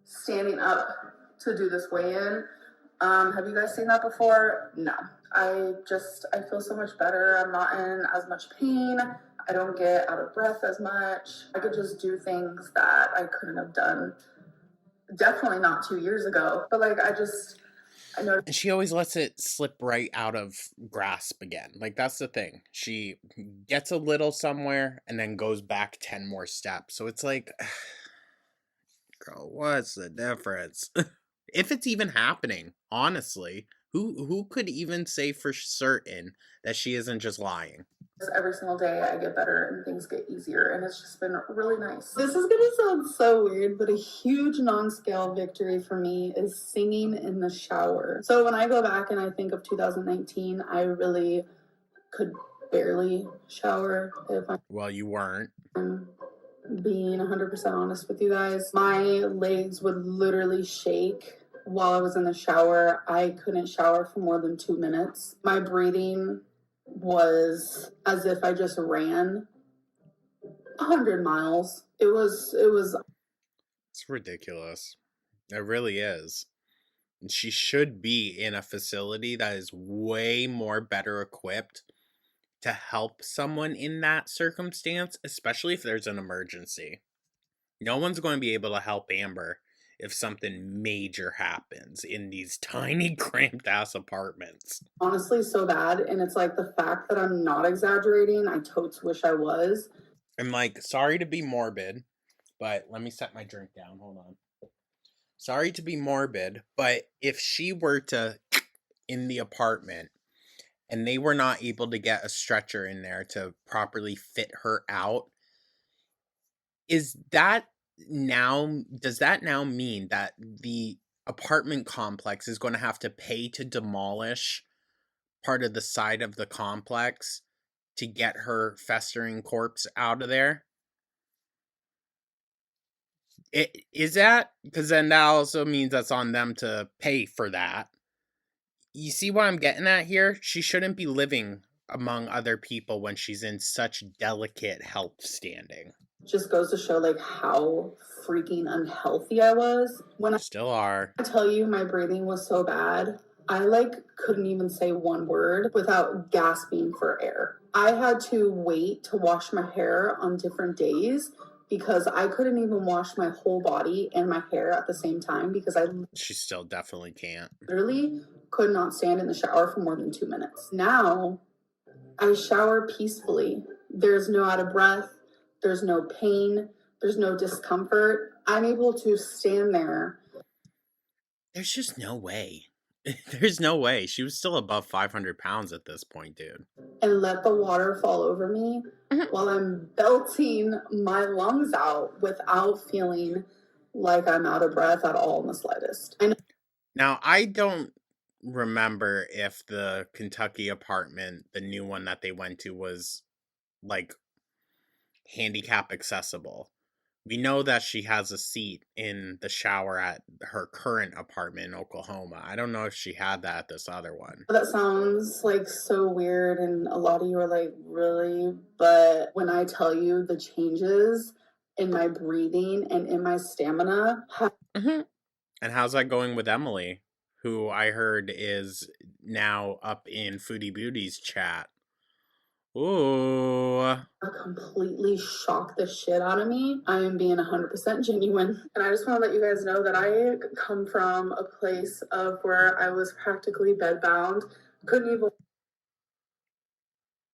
B: standing up to do this weigh-in. Have you guys seen that before? No. I feel so much better. I'm not in as much pain. I don't get out of breath as much. I could just do things that I couldn't have done. Definitely not 2 years ago. But like I know.
A: And she always lets it slip right out of grasp again. Like, that's the thing. She gets a little somewhere and then goes back 10 more steps. So it's like, girl, what's the difference? If it's even happening, honestly, who could even say for certain that she isn't just lying?
B: Every single day I get better and things get easier, and it's just been really nice. This is gonna sound so weird, but a huge non-scale victory for me is singing in the shower. So when I go back and I think of 2019, I really could barely shower if
A: Well, you weren't.
B: I'm being 100% honest with you guys. My legs would literally shake while I was in the shower. I couldn't shower for more than 2 minutes. My breathing was as if I just ran 100 miles. It was
A: It's ridiculous. It really is. And she should be in a facility that is way more better equipped to help someone in that circumstance, especially if there's an emergency. No one's going to be able to help Amber if something major happens in these tiny, cramped ass apartments.
B: honestly so bad, and it's like the fact that I'm not exaggerating, I totes wish I was.
A: And like, sorry to be morbid, but let me set my drink down. Hold on. Sorry to be morbid, but if she were to in the apartment and they were not able to get a stretcher in there to properly fit her out, does that now mean that the apartment complex is going to have to pay to demolish part of the side of the complex to get her festering corpse out of there? Is that because then that also means that's on them to pay for that. You see what I'm getting at here? She shouldn't be living among other people when she's in such delicate health standing.
B: Just goes to show like how freaking unhealthy I was. When I
A: Still are.
B: tell you my breathing was so bad, I like couldn't even say one word without gasping for air. I had to wait to wash my hair on different days because I couldn't even wash my whole body and my hair at the same time because I
A: She still definitely can't.
B: literally could not stand in the shower for more than 2 minutes. Now I shower peacefully. There's no out of breath, there's no pain, there's no discomfort. I'm able to stand there.
A: There's just no way. There's no way. She was still above 500 pounds at this point, dude.
B: And let the water fall over me while I'm belting my lungs out without feeling like I'm out of breath at all in the slightest.
A: Now, I don't remember if the Kentucky apartment, the new one that they went to, was like handicap accessible. We know that she has a seat in the shower at her current apartment in Oklahoma. I don't know if she had that at this other one.
B: That sounds like so weird, and a lot of you are like, really? But when I tell you the changes in my breathing and in my stamina,
A: And how's that going with Emily, who I heard is now up in Foodie Beauty's chat? Ooh.
B: completely shocked the shit out of me. I am being 100% genuine. And I just want to let you guys know that I come from a place of where I was practically bedbound, couldn't even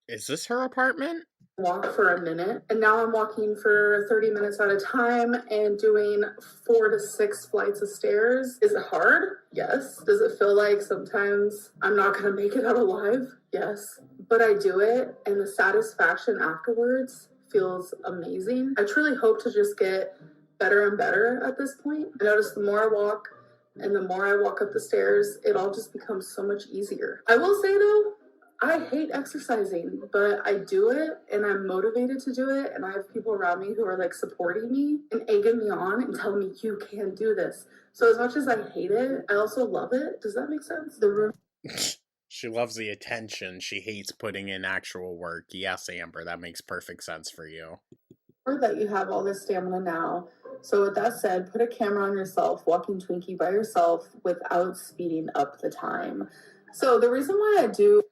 A: Is this her apartment?
B: walk for a minute. And now I'm walking for 30 minutes at a time and doing 4 to 6 flights of stairs. Is it hard? Yes. Does it feel like sometimes I'm not going to make it out alive? Yes. But I do it, and the satisfaction afterwards feels amazing. I truly hope to just get better and better at this point. I notice the more I walk and the more I walk up the stairs, it all just becomes so much easier. I will say though, I hate exercising, but I do it and I'm motivated to do it. And I have people around me who are like supporting me and egging me on and telling me, you can do this. So as much as I hate it, I also love it. Does that make sense? The room.
A: She loves the attention. She hates putting in actual work. Yes, Amber, that makes perfect sense for you.
B: That you have all this stamina now. So with that said, put a camera on yourself, walking Twinkie by yourself without speeding up the time. So the reason why I do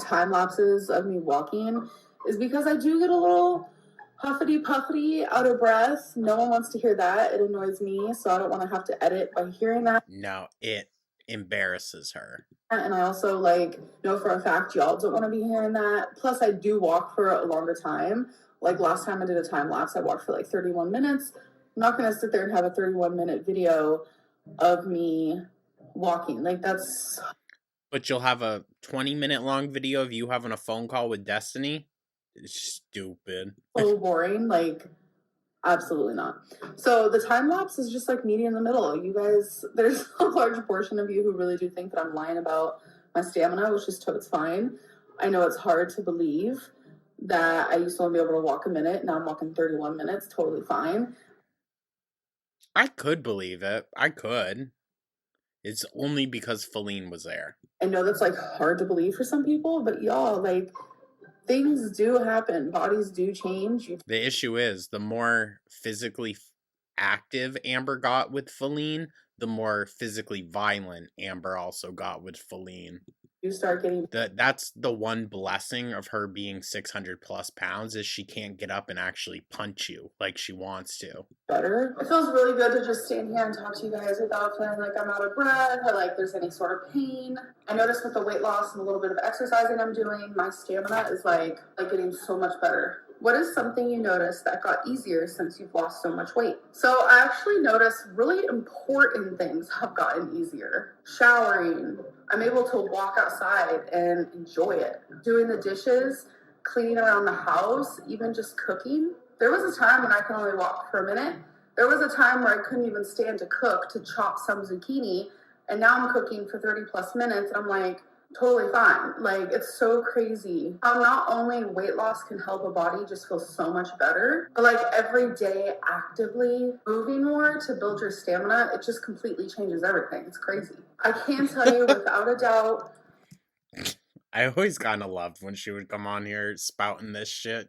B: time lapses of me walking is because I do get a little huffity puffity, out of breath. No one wants to hear that. It annoys me, so I don't want to have to edit by hearing that.
A: No, it embarrasses her.
B: And I also like know for a fact y'all don't want to be hearing that. Plus, I do walk for a longer time. Like last time I did a time lapse, I walked for like 31 minutes. I'm not gonna sit there and have a 31-minute video of me walking. Like that's.
A: But you'll have a 20-minute long video of you having a phone call with Destiny? It's stupid.
B: So boring. Like, absolutely not. So the time lapse is just like meeting in the middle. You guys, there's a large portion of you who really do think that I'm lying about my stamina, which is totally fine. I know it's hard to believe that I used to only be able to walk a minute. Now I'm walking 31 minutes, totally fine.
A: I could believe it. I could. It's only because Feline was there.
B: I know that's like hard to believe for some people, but y'all, like, things do happen. Bodies do change.
A: The issue is the more physically active Amber got with Feline, the more physically violent Amber also got with Feline.
B: You start getting
A: that's the one blessing of her being 600 plus pounds is she can't get up and actually punch you like she wants to.
B: Better. It feels really good to just stand here and talk to you guys without feeling like I'm out of breath or like there's any sort of pain. I noticed with the weight loss and a little bit of exercising I'm doing, my stamina is like getting so much better. What is something you noticed that got easier since you've lost so much weight? So I actually noticed really important things have gotten easier. Showering. I'm able to walk outside and enjoy it. Doing the dishes, cleaning around the house, even just cooking. There was a time when I could only walk for a minute. There was a time where I couldn't even stand to cook, to chop some zucchini. And now I'm cooking for 30 plus minutes. And I'm like, totally fine. Like, it's so crazy how not only weight loss can help a body just feel so much better, but like every day actively moving more to build your stamina, it just completely changes everything. It's crazy. I can tell you without a doubt.
A: I always kind of loved when she would come on here spouting this shit.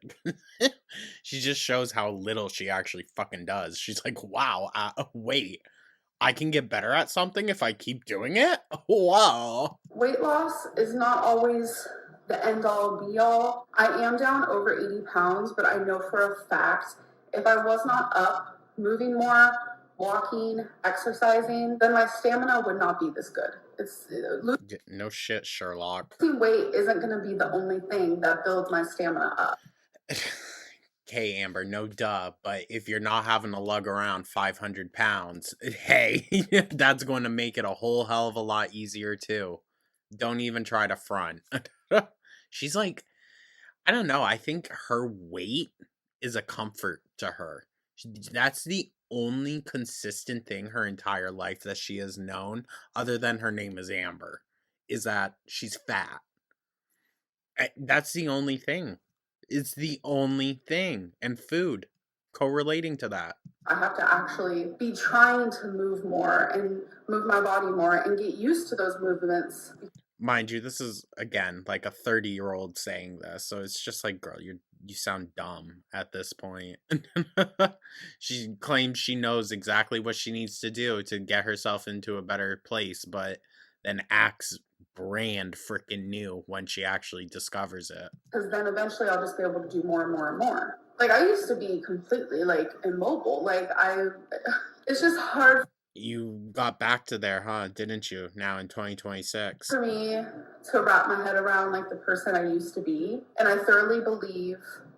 A: She just shows how little she actually fucking does. She's like, wow, wait, I can get better at something if I keep doing it? Wow.
B: Weight loss is not always the end all be all. I am down over 80 pounds, but I know for a fact if I was not up, moving more, walking, exercising, then my stamina would not be this good.
A: No shit, Sherlock.
B: Losing weight isn't going to be the only thing that builds my stamina up.
A: Okay, Amber, no duh, but if you're not having to lug around 500 pounds, hey, that's going to make it a whole hell of a lot easier too. Don't even try to front. She's like, I don't know, I think her weight is a comfort to her. That's the only consistent thing her entire life that she has known, other than her name is Amber, is that she's fat. That's the only thing. It's the only thing. And food correlating to that.
B: I have to actually be trying to move more and move my body more and get used to those movements.
A: Mind you, this is again like a 30-year-old saying this, so it's just like, girl, you sound dumb at this point. She claims she knows exactly what she needs to do to get herself into a better place, but then acts brand freaking new when she actually discovers it.
B: Because then eventually I'll just be able to do more and more and more. Like, I used to be completely like immobile. Like, it's just hard
A: You got back to there, huh? Didn't you? Now in 2026.
B: for me to wrap my head around like the person I used to be. And I thoroughly believe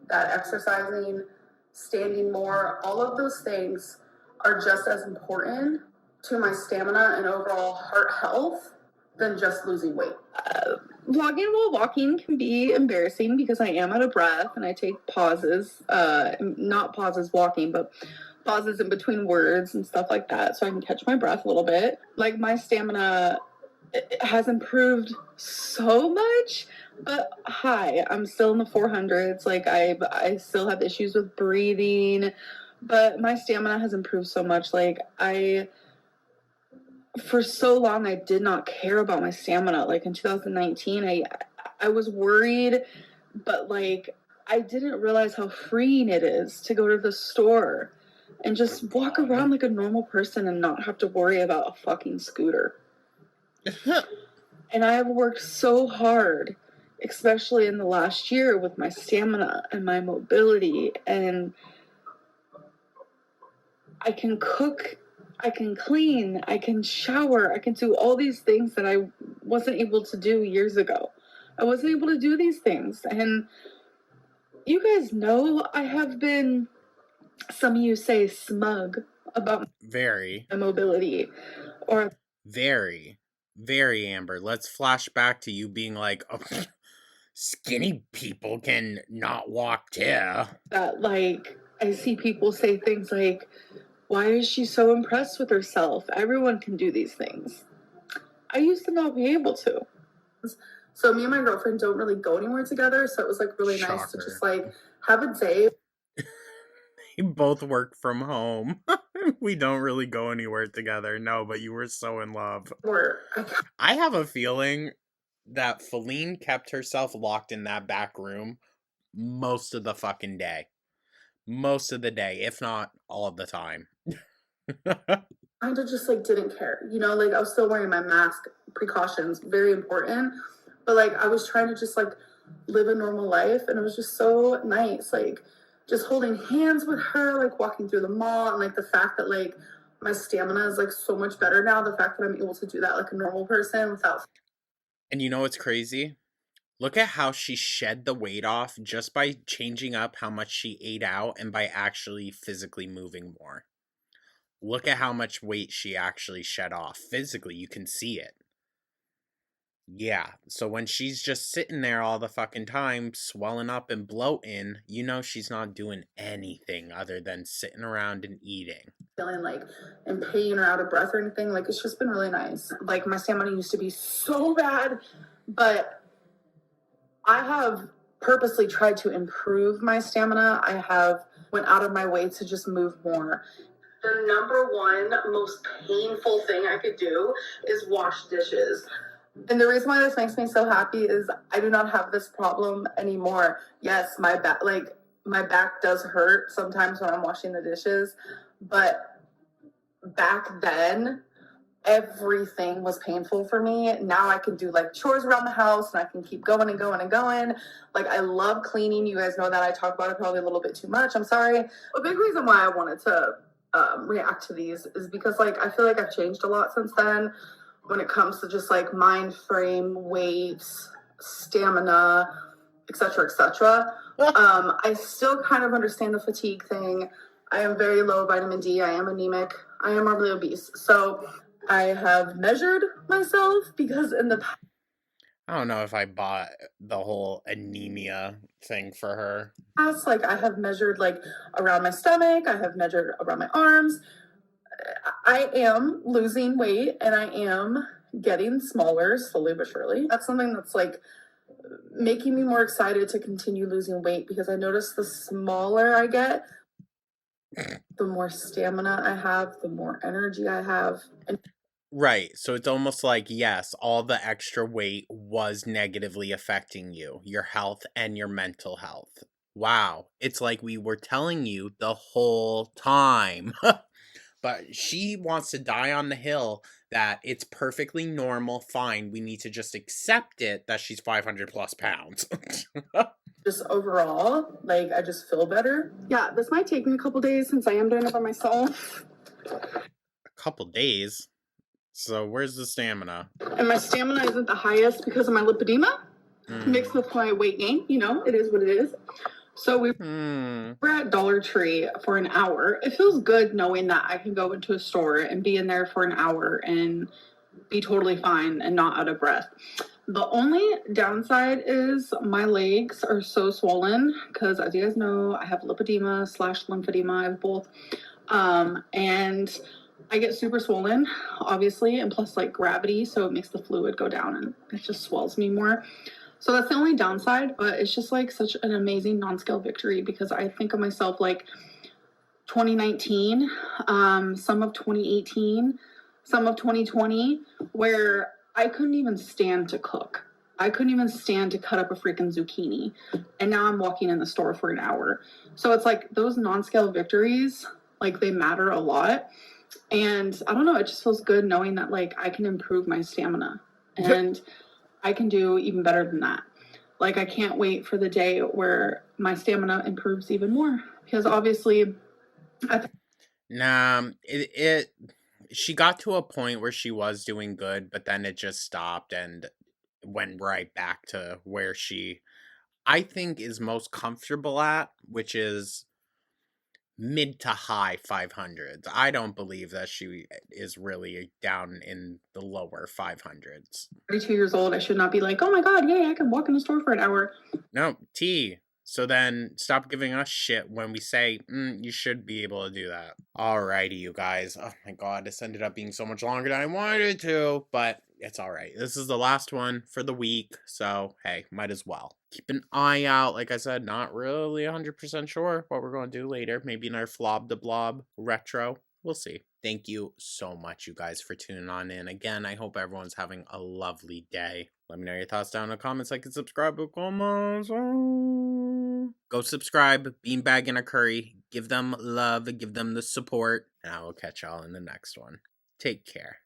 B: that exercising, standing more, all of those things are just as important to my stamina and overall heart health than just losing weight. Vlogging while walking can be embarrassing because I am out of breath and I take pauses, not pauses walking, but pauses in between words and stuff like that so I can catch my breath a little bit. Like, my stamina has improved so much, but hi, I'm still in the 400s. Like, I still have issues with breathing, but my stamina has improved so much. Like, for so long I did not care about my stamina. Like, in 2019 I was worried, but like I didn't realize how freeing it is to go to the store and just walk around like a normal person and not have to worry about a fucking scooter. And I have worked so hard, especially in the last year, with my stamina and my mobility, and I can cook, I can clean, I can shower, I can do all these things that I wasn't able to do years ago. I wasn't able to do these things. And you guys know I have been, some of you say, smug about
A: Very.
B: my mobility. Or
A: Very. Very, Amber. Let's flash back to you being like, oh, skinny people can not walk too.
B: that, like, I see people say things like, why is she so impressed with herself? Everyone can do these things. I used to not be able to. So me and my girlfriend don't really go anywhere together, so it was like really nice to just like have a day.
A: We both work from home. We don't really go anywhere together. No, but you were so in love.
B: Where
A: I have a feeling that Feline kept herself locked in that back room most of the fucking day. Most of the day, if not all of the time.
B: kind of just like didn't care, you know, like I was still wearing my mask, precautions, very important, but like I was trying to just like live a normal life, and it was just so nice, like just holding hands with her, like walking through the mall, and like the fact that like my stamina is like so much better now, the fact that I'm able to do that like a normal person without.
A: And you know what's crazy? Look at how she shed the weight off just by changing up how much she ate out and by actually physically moving more. Look at how much weight she actually shed off. Physically, you can see it. Yeah, so when she's just sitting there all the fucking time, swelling up and bloating, you know she's not doing anything other than sitting around and eating.
B: Feeling like in pain or out of breath or anything, like it's just been really nice. Like, my stamina used to be so bad But I have purposely tried to improve my stamina. I have went out of my way to just move more. The number one most painful thing I could do is wash dishes. And the reason why this makes me so happy is I do not have this problem anymore. Yes, my back does hurt sometimes when I'm washing the dishes, but back then everything was painful for me. Now I can do like chores around the house and I can keep going and going and going. Like I love cleaning. You guys know that I talk about it probably a little bit too much. I'm sorry. A big reason why I wanted to react to these is because like I feel like I've changed a lot since then when it comes to just like mind frame, weight, stamina, etc., etc. I still kind of understand the fatigue thing. I am very low vitamin D. I am anemic. I am morbidly obese. So I have measured myself because in the
A: I don't know if I bought the whole anemia thing for her.
B: past, like I have measured like around my stomach. I have measured around my arms. I am losing weight and I am getting smaller slowly but surely. That's something that's like making me more excited to continue losing weight because I notice the smaller I get, the more stamina I have, the more energy I have. And
A: Right. So it's almost like, yes, all the extra weight was negatively affecting you, your health and your mental health. Wow. It's like we were telling you the whole time. But she wants to die on the hill that it's perfectly normal, fine. We need to just accept it that she's 500 plus pounds.
B: just overall, like I just feel better. Yeah, this might take me a couple days since I am doing it by myself.
A: A couple days. So where's the stamina?
B: And my stamina isn't the highest because of my lipedema mixed with my weight gain. You know, it is what it is. So we're at Dollar Tree for an hour. It feels good knowing that I can go into a store and be in there for an hour and be totally fine and not out of breath. The only downside is my legs are so swollen because, as you guys know, I have lipedema / lymphedema. I have both. And I get super swollen, obviously, and plus like gravity, so it makes the fluid go down and it just swells me more. So that's the only downside, but it's just like such an amazing non-scale victory because I think of myself like 2019, some of 2018, some of 2020, where I couldn't even stand to cook. I couldn't even stand to cut up a freaking zucchini. And now I'm walking in the store for an hour. So it's like those non-scale victories, like they matter a lot. And I don't know, it just feels good knowing that like I can improve my stamina and I can do even better than that. Like I can't wait for the day where my stamina improves even more because obviously
A: Nah, she got to a point where she was doing good, but then it just stopped and went right back to where she, I think, is most comfortable at, which is mid to high 500s. I don't believe that she is really down in the lower 500s.
B: 32 years old, I should not be like, oh my god, yay, I can walk in the store for an hour.
A: No, T. So then stop giving us shit when we say, you should be able to do that. Alrighty, you guys. Oh my god, this ended up being so much longer than I wanted it to, but it's alright. This is the last one for the week, so hey, might as well. Keep an eye out. Like I said, not really 100% sure what we're going to do later. Maybe another Flob the Blob retro. We'll see. Thank you so much, you guys, for tuning on in. Again, I hope everyone's having a lovely day. Let me know your thoughts down in the comments. Like and subscribe. Go subscribe, Beanbag and a Curry. Give them love, give them the support, and I will catch y'all in the next one. Take care.